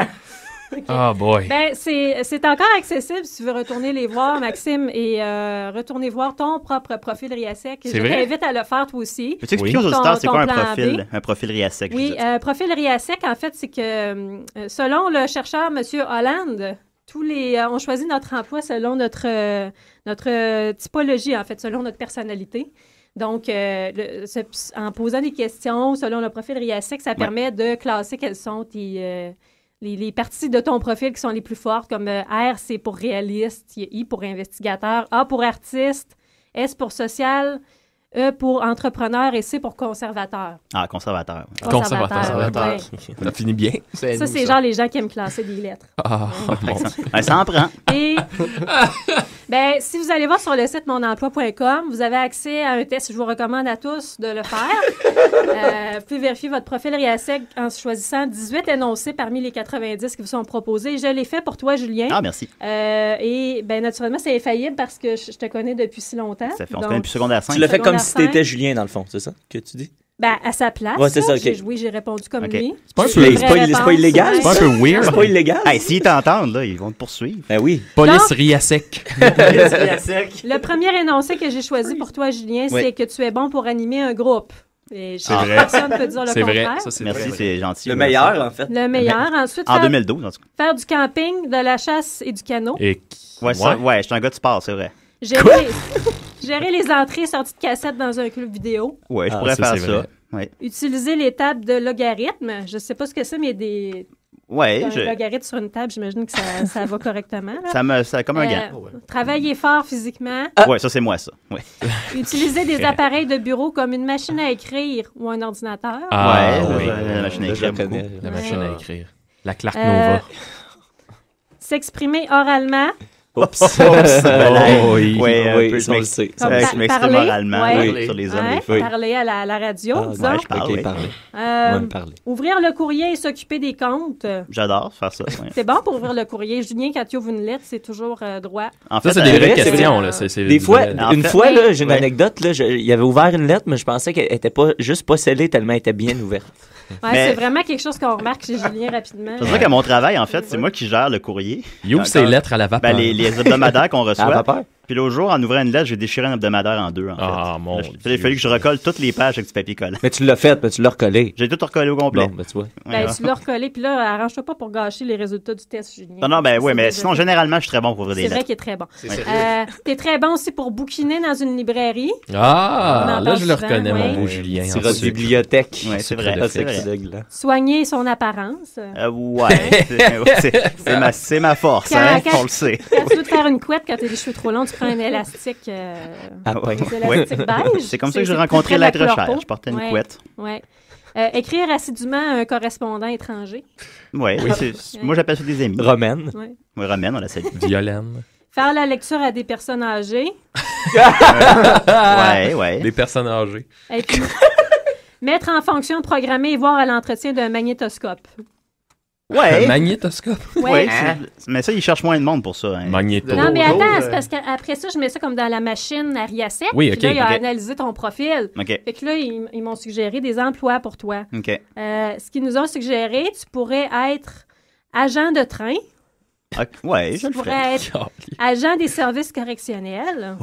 Okay. Oh boy. C'est encore accessible si tu veux retourner les voir, Maxime, et retourner voir ton propre profil RIASEC. Je t'invite à le faire toi aussi. Peux-tu expliquer aux auditeurs c'est quoi un profil RIASEC? Oui, profil RIASEC, en fait, c'est que selon le chercheur M. Holland, on choisit notre emploi selon notre typologie, en fait, selon notre personnalité. Donc, en posant des questions selon le profil RIASEC, ça permet de classer quelles sont les parties de ton profil qui sont les plus fortes, comme R, c'est pour réaliste, I pour investigateur, A pour artiste, S pour social, E pour entrepreneur et C pour conservateur. Ah, conservateur. Conservateur. Ouais. Ça finit bien. Ça, c'est genre les gens qui aiment classer des lettres. Ah, bon. Ça en prend. Et, si vous allez voir sur le site monemploi.com, vous avez accès à un test. Je vous recommande à tous de le faire. Vous pouvez vérifier votre profil RIASEC en choisissant 18 énoncés parmi les 90 qui vous sont proposés. Je l'ai fait pour toi, Julien. Ah, merci. Et naturellement, c'est infaillible parce que je te connais depuis si longtemps. Ça fait, on se connaît depuis secondaire 5. Tu l'as fait comme si t'étais Julien, dans le fond, c'est ça que tu dis? À sa place. Ouais, c'est ça, OK. Oui, j'ai répondu comme lui. C'est pas illégal. C'est pas un peu weird. C'est pas illégal. Hey, s'ils t'entendent, là, ils vont te poursuivre. Ben oui. Police RIASEC. Le premier énoncé que j'ai choisi pour toi, Julien, c'est que tu es bon pour animer un groupe. Et personne ne peut dire le contraire. Vrai. Ça, merci, c'est gentil. Le meilleur, en fait. Le meilleur. Ensuite, en 2012, en tout cas. Faire du camping, de la chasse et du canot. Ouais, je suis un gars de sport, c'est vrai. Gérer les entrées et sorties de cassettes dans un club vidéo. Ouais, je pourrais faire ça. Ouais. Utiliser les tables de logarithme. Je ne sais pas ce que c'est, mais des... Ouais, un logarithme sur une table, j'imagine que ça va correctement. Là. Ça comme un gant. Travailler fort physiquement. Ouais, ça, c'est moi, ça. Ouais. Utiliser des appareils de bureau comme une machine à écrire ou un ordinateur. La machine à écrire. La machine à écrire. La Clark Nova. S'exprimer oralement. Oups. Oui, ça le sait. M'exprimer oralement sur les hommes, les filles. Parler à la radio, disons. Ouais, je parle, parler. Ouvrir le courrier et s'occuper des comptes. J'adore faire ça. C'est bon pour ouvrir le courrier. Julien, quand tu ouvres une lettre, c'est toujours droit. En fait, c'est des vraies questions. Là. Des fois, j'ai une anecdote. Il avait ouvert une lettre, mais je pensais qu'elle n'était pas scellée tellement elle était bien ouverte. Ouais, c'est vraiment quelque chose qu'on remarque chez Julien rapidement. C'est vrai qu'à mon travail, en fait, c'est moi qui gère le courrier. Il ouvre ses lettres à la vapeur. Les hebdomadaires qu'on reçoit. À la vapeur. Puis l'autre jour, en ouvrant une lettre, j'ai déchiré un hebdomadaire en deux. Mon Dieu. Il a fallu que je recolle toutes les pages avec du papier collant. Mais tu l'as fait, mais tu l'as recollé. J'ai tout recollé au complet. Bon, tu vois. Tu l'as recollé, puis là, arrange-toi pas pour gâcher les résultats du test, Julien. Non, mais sinon, généralement, je suis très bon pour ouvrir des lettres. C'est vrai qu'il est très bon. T'es très bon aussi pour bouquiner dans une librairie. Ah, là, je le reconnais, mon beau Julien. C'est votre bibliothèque. Oui, c'est vrai. Soigner son apparence. C'est ma force, on le sait. Quand tu veux te faire une couette, quand t'as les cheveux trop longs, tu prends un élastique. Beige. C'est comme ça que j'ai rencontré l'être cher. Je portais une couette. Ouais. Écrire assidûment à un correspondant étranger. Oui, moi j'appelle ça des amis. Romaine. Oui, Romaine, on la salue. Violaine. Faire la lecture à des personnes âgées. Ouais. Des personnes âgées. Et puis, mettre en fonction, programmer et voir à l'entretien d'un magnétoscope. Ouais. Un magnétoscope. Ouais. Mais ça, ils cherchent moins de monde pour ça. Hein. Magnéto. Non, mais attends, c'est parce qu'après ça, je mets ça comme dans la machine à RIASEC. Oui, OK. Puis là, il a analysé ton profil. OK. Fait que là, ils m'ont suggéré des emplois pour toi. OK. Ce qu'ils nous ont suggéré, tu pourrais être agent de train. Ouais, je le ferais. Tu pourrais être agent des services correctionnels.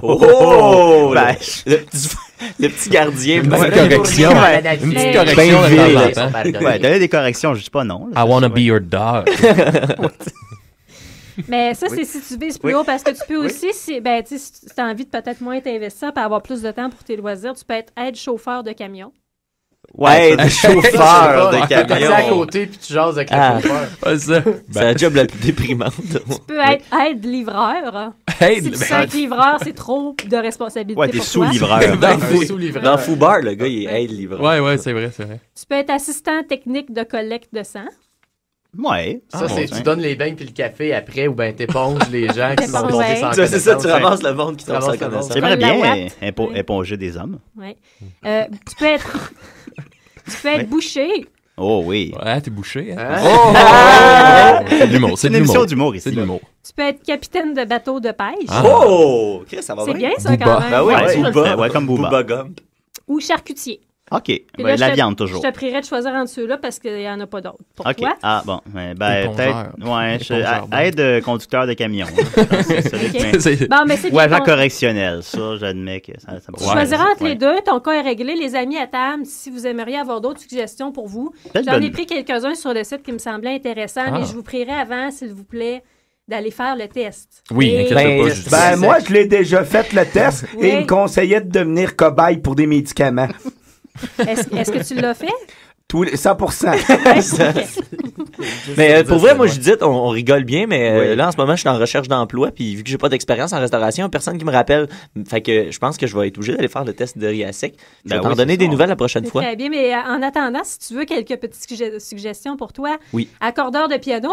Le petit gardien. Une petite correction. Une petite correction de temps en temps. Ouais, donner des corrections, je dis pas non. I wanna be your dog. Mais ça, c'est si tu vises plus haut, parce que tu peux aussi, si tu as envie de peut-être moins t'investir pour avoir plus de temps pour tes loisirs, tu peux être aide-chauffeur de camion. Ouais, des chauffeurs de T'es camion. à côté puis tu jases avec le chauffeur. C'est la job la plus déprimante. Tu peux être aide-livreur. Si tu sais être livreur, c'est trop de responsabilité pour toi. Ouais, t'es sous-livreur. Dans Foubar, le gars, il est aide-livreur. Ouais, c'est vrai. Tu peux être assistant technique de collecte de sang. Ouais. Ça, c'est tu donnes les bains puis le café après ou ben t'éponges les gens qui sont tombés sans C'est ça, tu ramasses le monde qui tombe sans connaissance. J'aimerais bien éponger des hommes. Ouais. Tu peux être boucher. Oh oui. Ouais, t'es bouché. Hein? C'est de l'humour. C'est une émission d'humour ici. C'est de l'humour. Tu peux être capitaine de bateau de pêche. Oh! Ça va C'est bien. bien, ça, quand même. Ben oui, ouais, comme Booba. Gump. Ou charcutier. OK. Là, La viande, toujours. Je te prierais de choisir entre ceux-là parce qu'il n'y en a pas d'autres. Pour OK. toi? Ah, bon. Peut-être. Ouais, aide conducteur de camion. Bon, mais c'est ou agent correctionnel. Ça, j'admets que ça me Tu choisiras entre les deux. Ton cas est réglé. Les amis à table, si vous aimeriez avoir d'autres suggestions pour vous. J'en ai pris quelques-uns sur le site qui me semblaient intéressants, mais je vous prierais avant, s'il vous plaît, d'aller faire le test. Oui, moi, je l'ai déjà fait, le test, et il me conseillait de devenir cobaye pour des médicaments. Est-ce que tu l'as fait? 100%. Mais pour vrai, moi, Judith, on rigole bien, mais là, en ce moment, je suis en recherche d'emploi, puis vu que j'ai pas d'expérience en restauration, personne qui me rappelle. Fait que je pense que je vais être obligé d'aller faire le test de riz à sec. Je vais t'en donner des nouvelles la prochaine fois. Très bien, mais en attendant, si tu veux quelques petites suggestions pour toi, accordeur de piano.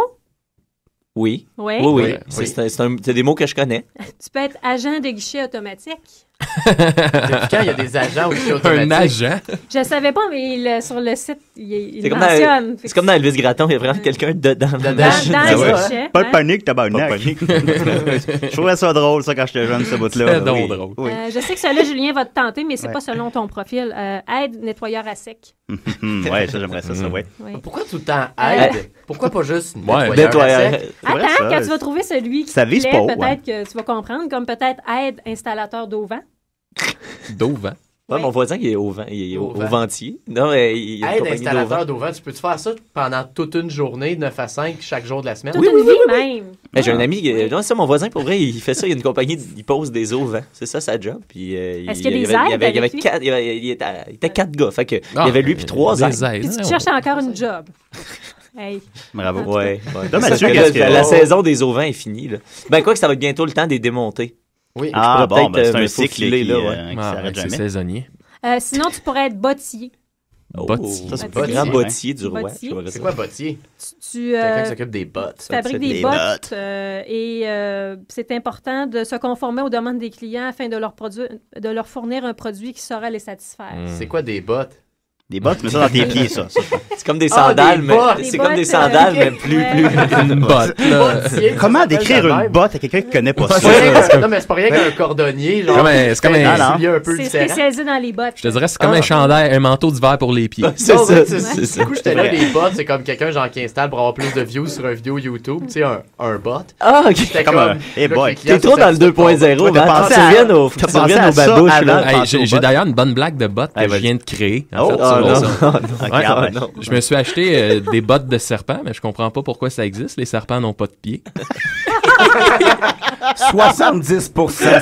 Oui. Oui. C'est des mots que je connais. Tu peux être agent de guichet automatique. Depuis quand il y a des agents aussi automatiques? Un agent? Je savais pas, mais sur le site, il mentionne. C'est comme dans Elvis Gratton, il y a vraiment quelqu'un dedans. Dans le guichet. Pas de panique, tabarnak. Je trouvais ça drôle, ça, quand j'étais jeune, ce bout-là. C'est donc drôle. Je sais que ça, là, Julien va te tenter, mais c'est pas selon ton profil. Aide nettoyeur à sec. Ouais, ça, j'aimerais ça, ouais. Pourquoi tout le temps aide? Pourquoi pas juste nettoyeur à sec? Attends, quand tu vas trouver celui qui te plaît, pas, peut-être que tu vas comprendre, comme peut-être aide installateur d'eau vent. D'eau vent? Ouais, mon voisin, il est au vent, il est au ventier. Non, il aide installateur d'eau vent. Tu peux-tu faire ça pendant toute une journée, 9 à 5, chaque jour de la semaine? Toute une vie, même. J'ai un ami, non, c'est mon voisin, pour vrai, il fait ça. Il y a une compagnie, il pose des eaux vent. C'est ça, sa job. Puis, est-ce qu'il y a des aides? Il était 4 gars. Fait que, il y avait lui, puis 3 aides. Puis tu cherches encore une job. Hey. Bravo. Ouais. La saison des eaux vent est finie, là. Ben, quoi que ça va être bientôt le temps de les démonter. Oui. C'est un cycle qui s'arrête jamais. C'est saisonnier. Sinon, tu pourrais être bottier. Bottier. Ça, c'est pas grand bottier du roi. C'est quoi bottier? Quelqu'un qui s'occupe des bottes. Tu fabriques des bottes et c'est important de se conformer aux demandes des clients afin de leur fournir un produit qui saura les satisfaire. C'est quoi des bottes? Des bottes, mais ça dans tes pieds, ça. C'est comme des sandales, mais c'est comme des sandales, mais plus une botte. Comment décrire une botte à quelqu'un qui connaît pas ça? Non, mais c'est pas rien qu'un cordonnier, genre. C'est comme un peu spécialisé dans les bottes. Je te dirais, c'est comme un chandail, un manteau d'hiver pour les pieds. C'est ça. Du coup, j'étais là, les bottes, c'est comme quelqu'un genre qui installe pour avoir plus de views sur un vidéo YouTube, tu sais, un bot. Ah, ok. C'était comme t'es trop dans le 2.0, man. Tu reviens aux babouches, là. J'ai d'ailleurs une bonne blague de bottes que je viens de créer. Non. Je me suis acheté des bottes de serpent, mais je comprends pas pourquoi ça existe. Les serpents n'ont pas de pieds. 70%.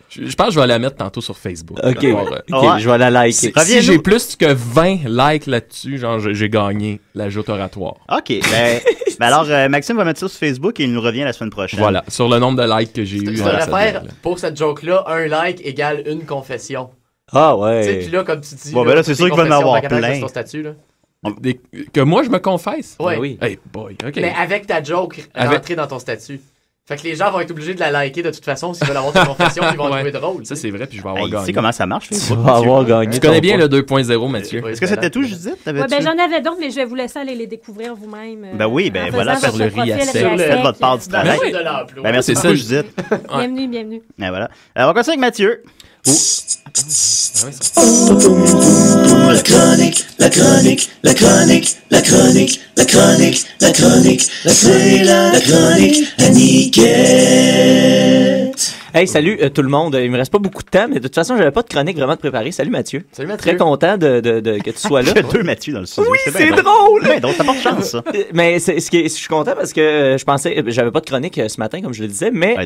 Je pense que je vais la mettre tantôt sur Facebook. OK, je vais la liker. Si j'ai plus que 20 likes là-dessus, genre j'ai gagné la joute oratoire. OK. Ben alors, Maxime va mettre ça sur Facebook et il nous revient la semaine prochaine. Voilà, sur le nombre de likes que j'ai eu. Tu devrais faire, pour cette joke-là, un like égale une confession. Ah ouais. Tu sais, puis là, comme tu dis... Bon, ben là, c'est sûr qu'il va en avoir plein. Ton statut, là. Que moi, je me confesse? Ouais. Oui. Hey boy, OK. Mais avec ta joke rentrée dans ton statut. Fait que les gens vont être obligés de la liker de toute façon s'ils veulent avoir ta confession, ils vont trouver drôle. Ça, c'est vrai, puis je vais avoir gagné. Tu sais comment ça marche, Tu vas avoir gagné. Tu connais bien le 2.0, Mathieu. Est-ce que c'était tout, Judith? J'en avais d'autres, mais je vais vous laisser aller les découvrir vous-même. Ben oui, ben voilà, faire le riz à sec. Faites votre part du travail. Ben merci beaucoup, Judith. Bienvenue. Ben voilà. Alors, on va continuer avec Mathieu. La chronique, c'est la chronique à Niquette. Hey, salut tout le monde. Il me reste pas beaucoup de temps, mais de toute façon, j'avais pas de chronique vraiment de préparée. Salut Mathieu. Salut Mathieu. Très content que tu sois là. Il y a 2 Mathieu dans le studio. Oui, c'est c'est bien drôle. Ouais, donc, t'as pas de chance, ça. Mais je suis content parce que je pensais, j'avais pas de chronique ce matin, comme je le disais, mais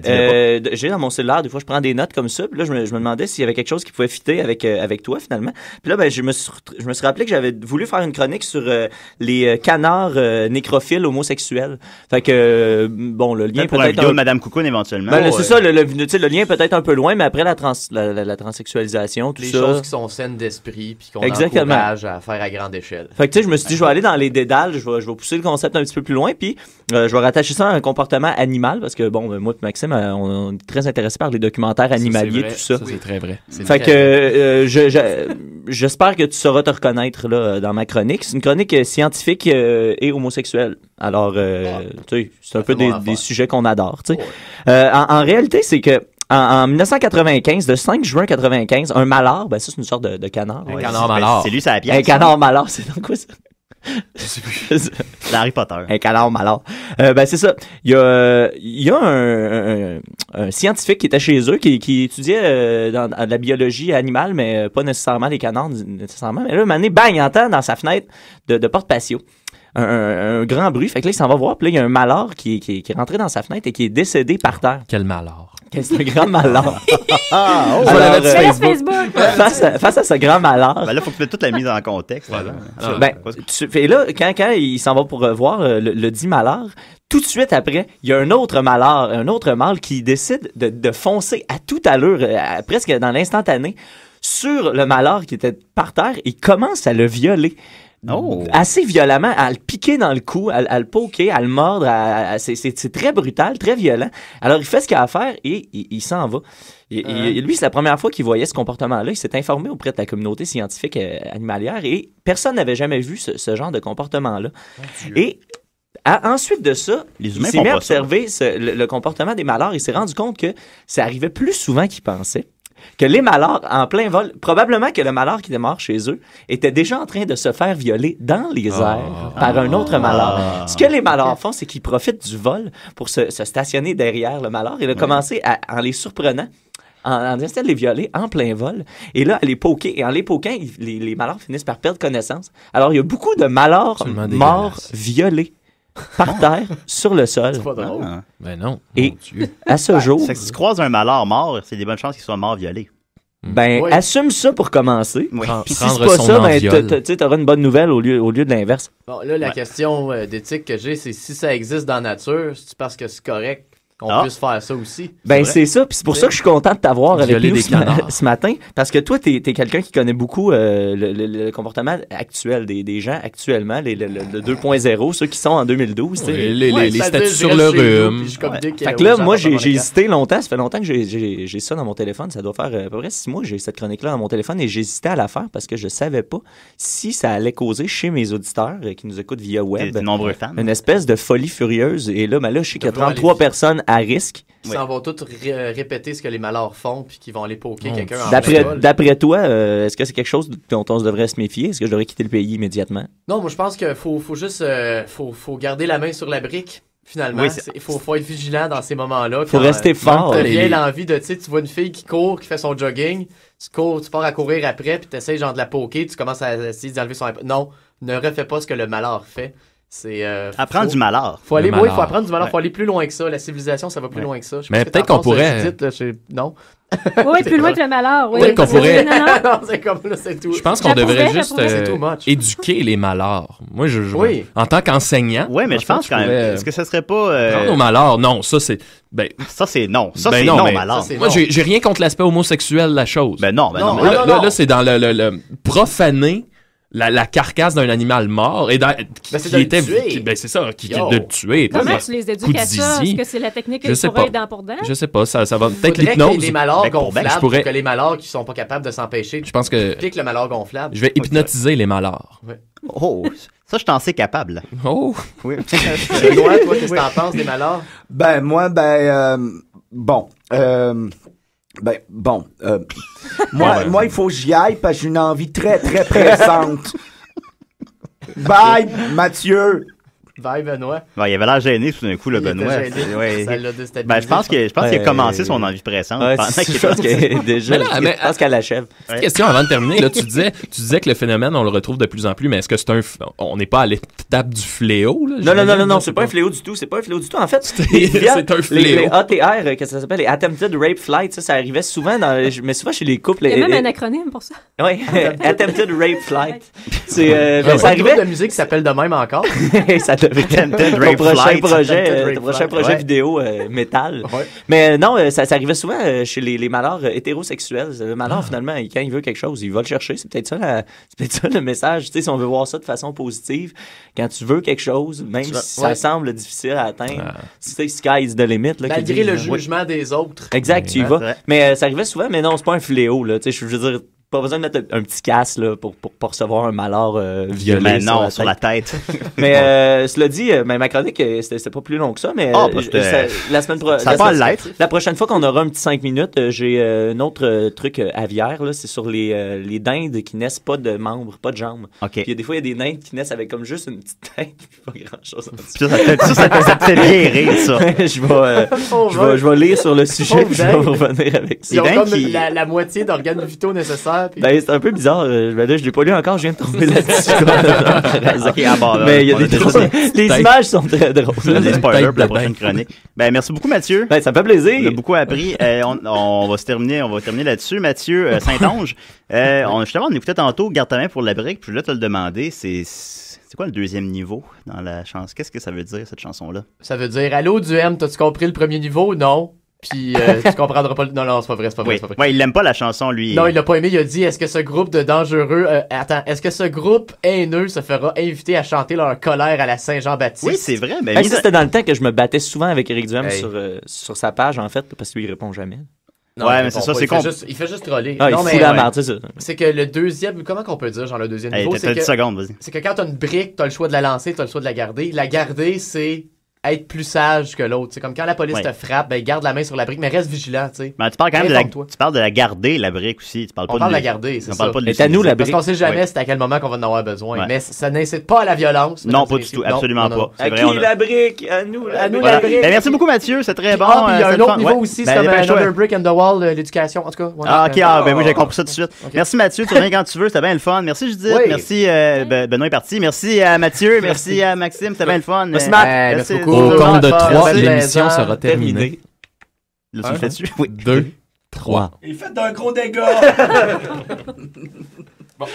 j'ai dans mon cellulaire, des fois, je prends des notes comme ça. Puis là, je me demandais s'il y avait quelque chose qui pouvait fitter avec toi, finalement. Puis là, ben, je me suis rappelé que j'avais voulu faire une chronique sur les canards nécrophiles homosexuels. Fait que, bon, le lien pour peut-être... une vidéo de Madame Coucoune, éventuellement. Ben, c'est ça, le lien peut-être un peu loin, mais après la transsexualisation, tout les ça... Les choses qui sont saines d'esprit puis qu'on Exactement. encourage à faire à grande échelle. Fait que tu sais, je me suis dit, je vais aller dans les dédales, je vais pousser le concept un petit peu plus loin, puis je vais rattacher ça à un comportement animal, parce que, bon, moi et Maxime, on est très intéressés par les documentaires animaliers, tout ça. Ça, c'est très vrai. Fait que j'espère que tu sauras te reconnaître là dans ma chronique. C'est une chronique scientifique et homosexuelle. Alors, tu sais, c'est un peu des sujets qu'on adore, tu sais. En réalité, c'est que en 1995, le 5 juin 95, un malard, ben ça c'est une sorte de canard. Un canard malard. C'est lui, ça a bien. Un canard malard, c'est dans quoi ça? Je sais plus. C'est Harry Potter. Un canard malard. Ben c'est ça. Il y a un scientifique qui était chez eux, qui étudiait dans la biologie animale, mais pas nécessairement les canards nécessairement. Mais là, un moment donné, bang, il entend dans sa fenêtre de porte-patio un grand bruit. Fait que là, il s'en va voir. Puis là, il y a un malard qui est rentré dans sa fenêtre et qui est décédé par terre. Quel malard. C'est un grand malard. On va la mettre sur Facebook. Face à ce grand malard. Ben là, faut que tu mettes toute la mise en contexte. Voilà. Et là, quand il s'en va pour voir le dit malard, tout de suite après, il y a un autre malard, un autre mâle qui décide de foncer à toute allure, presque dans l'instantané, sur le malard qui était par terre et commence à le violer. Assez violemment, à le piquer dans le cou, à le poker, à le mordre, c'est très brutal, très violent. Alors il fait ce qu'il a à faire et il s'en va. Et lui, c'est la première fois qu'il voyait ce comportement-là. Il s'est informé auprès de la communauté scientifique animalière et personne n'avait jamais vu ce genre de comportement-là. Et ensuite de ça, il s'est mis à observer le comportement des malards. Il s'est rendu compte que ça arrivait plus souvent qu'il pensait. Que les malards, en plein vol, probablement que le malard qui était mort chez eux était déjà en train de se faire violer dans les airs par un autre malard. Ce que les malards font, c'est qu'ils profitent du vol pour se stationner derrière le malard. Il a commencé en les surprenant, en essayant de les violer en plein vol. Et là, à les poker. Et en les poquant, les malards finissent par perdre connaissance. Alors, il y a beaucoup de malards morts violés par terre, sur le sol. C'est pas drôle. Ben non. Et à ce jour... Si tu croises un malard mort, c'est des bonnes chances qu'il soit mort violé. Ben, assume ça pour commencer. Oui. Puis si c'est pas ça, ben, tu auras une bonne nouvelle au lieu de l'inverse. Bon, là, la question d'éthique que j'ai, c'est si ça existe dans la nature, c'est parce que c'est correct qu'on puisse faire ça aussi. Ben, c'est ça. Puis c'est pour ça que je suis content de t'avoir avec nous ce matin. Parce que toi, t'es quelqu'un qui connaît beaucoup le comportement actuel des gens actuellement, le 2.0, ceux qui sont en 2012. Les statuts sur le rhume. Fait que là, moi, j'ai hésité longtemps. Ça fait longtemps que j'ai ça dans mon téléphone. Ça doit faire à peu près 6 mois que j'ai cette chronique-là dans mon téléphone et j'hésitais à la faire parce que je savais pas si ça allait causer chez mes auditeurs qui nous écoutent via web des nombreux fans. Une espèce de folie furieuse. Et là, ben là, je sais qu'il y a 33 personnes à risque. Ils s'en vont tous répéter ce que les malards font puis qu'ils vont aller poker quelqu'un en D'après toi, est-ce que c'est quelque chose dont on se devrait se méfier? Est-ce que je devrais quitter le pays immédiatement? Non, moi je pense qu'il faut juste faut garder la main sur la brique. Finalement, il faut être vigilant dans ces moments-là. Faut rester fort. Tu as l'envie de, tu vois une fille qui court, qui fait son jogging, tu pars à courir après, puis tu essaies genre de la poker, tu commences à essayer d'enlever son... Non, ne refais pas ce que le malard fait. C'est apprendre du malard. Faut aller, faut apprendre du malard. Faut aller plus loin que ça. La civilisation, ça va plus loin que ça. Mais peut-être qu'on pourrait. Non. Oui, plus loin que le malheur. Oui. Peut-être qu'on pourrait. Non, c'est comme là, c'est tout. Je pense qu'on devrait juste éduquer les malards. Moi, en tant qu'enseignant. Oui, mais je pense quand même. Est-ce que ça serait pas. Prendre aux malards, non, ça c'est. Ça c'est non. Ça c'est non, malard. Moi, j'ai rien contre l'aspect homosexuel de la chose. Non. Là, c'est dans le profaner. La carcasse d'un animal mort et qui était c'est ça qui de le tuer. Comment tu les éduques à ça? Est-ce que c'est la technique qu'il pourrait être pour dents? Je sais pas, ça va peut-être l'hypnose. Les mallards gonflables, que les mallards qui sont pas capables de s'empêcher. Je pense que pique le malard gonflable. Je vais hypnotiser les mallards. Oh, ça je t'en sais capable. Oh. Oui. Toi, qu'est-ce que t'en penses des mallards? Ben moi bon. Moi, il faut que j'y aille parce que j'ai une envie très, très pressante. Bye, Mathieu. Bye, Benoît. Ouais, il avait l'air gêné tout d'un coup, le Il Benoît. était gêné. Ouais. Ça l'a déstabilisé. Ben, je pense qu'il a commencé son envie pressante. Ouais, pendant je qu'il pense était- qu'elle déjà, je pense qu'elle achève. Petite question avant de terminer. Là, tu disais que le phénomène, on le retrouve de plus en plus, mais est-ce que on n'est pas à l'étape du fléau? Là, Non, c'est pas un fléau du tout. C'est pas un fléau du tout. En fait, c'est un fléau. Les ATR, qu'est-ce que ça s'appelle? Les Attempted Rape Flight, ça arrivait souvent mais souvent chez les couples. Il y a même un acronyme pour ça. Oui, Attempted Rape Flight. Il y a ça pas de arrivait. groupe de musique qui s'appelle de même encore. Ça devait être ton prochain projet vidéo métal. Ouais. Mais non, ça arrivait souvent chez les malheurs hétérosexuels. Le malheur, finalement, quand il veut quelque chose, il va le chercher. C'est peut-être ça le message. Tu sais, si on veut voir ça de façon positive, quand tu veux quelque chose, même si ça semble difficile à atteindre, c'est sky is the limit. Là, Malgré le jugement des autres. Exact, tu y vas. Mais ça arrivait souvent, mais non, c'est pas un fléau. Là. Tu sais, je veux dire, pas besoin de mettre un petit casse là, pour recevoir un malheur violé. Mais non, sur la tête. Mais cela dit, ma chronique, c'était pas plus long que ça, mais la semaine la prochaine fois qu'on aura un petit 5 minutes, j'ai un autre truc aviaire, là, c'est sur les dindes qui naissent pas de membres, pas de jambes. Okay. Puis des fois, il y a des dindes qui naissent avec comme juste une petite tête, pas grand-chose. Ça te fait bien rire, ça. Je vais lire sur le sujet, puis je vais revenir avec ça. Ils ont comme la moitié d'organes vitaux nécessaires. Puis... Ben, c'est un peu bizarre. Là, je l'ai pas lu encore, je viens de tomber là-dessus. Ok, mais il y a les images sont très drôles. Des spoilers pour la prochaine chronique. Ben, merci beaucoup, Mathieu. Ben, ça me fait plaisir. On a beaucoup appris. On va terminer là-dessus. Mathieu Saint-Onge. Justement, on écoutait tantôt Garde ta main pour la brique, puis je voulais te le demander. C'est quoi le deuxième niveau dans la chanson? Qu'est-ce que ça veut dire, cette chanson-là? Ça veut dire, allô, Duhem, t'as-tu compris le premier niveau? Non. Puis tu comprendras pas. Non, c'est pas vrai, c'est pas vrai. Ouais, il l'aime pas la chanson, lui. Non, il l'a pas aimé. Il a dit, est-ce que ce groupe de dangereux, est-ce que ce groupe haineux se fera inviter à chanter leur colère à la Saint-Jean-Baptiste? Oui, c'est vrai. Ben, ça, c'était dans le temps que je me battais souvent avec Éric Duhem sur sa page, en fait, parce qu'il répond jamais. Non, ouais, mais c'est ça, c'est con. Il fait juste troller. Ah, non, il fout la merde, c'est ça. C'est que le deuxième, comment qu'on peut dire, genre le deuxième niveau, c'est 10 secondes, vas-y. C'est que quand t'as une brique, t'as le choix de la lancer, t'as le choix de la garder. La garder, c'est être plus sage que l'autre. C'est comme quand la police te frappe, ben garde la main sur la brique, mais reste vigilant, tu sais. Ben, tu parles quand même tu parles de la garder, la brique aussi. Tu parles pas on parle de la garder, c'est ça. Parle pas de c'est à nous la brique. Parce qu'on sait jamais c'est à quel moment qu'on va en avoir besoin. Mais ça n'incite pas à la violence. Non, pas du tout, absolument pas. À qui la brique? À nous la brique. Merci beaucoup, Mathieu, c'est très bon. Ah, puis il y a un autre niveau aussi, c'est comme Another Brick and the Wall, l'éducation, en tout cas. Ben oui, j'ai compris ça tout de suite. Merci Mathieu, tu reviens quand tu veux, c'était bien le fun. Merci Judith, merci Benoît est parti, merci à Mathieu, merci à Maxime, c'était bien le fun. Merci Matt. Merci beaucoup. Au compte de 3, l'émission sera terminée. Là, tu le fais dessus? Oui. 2, 3. Il fait d'un gros dégât. Bon.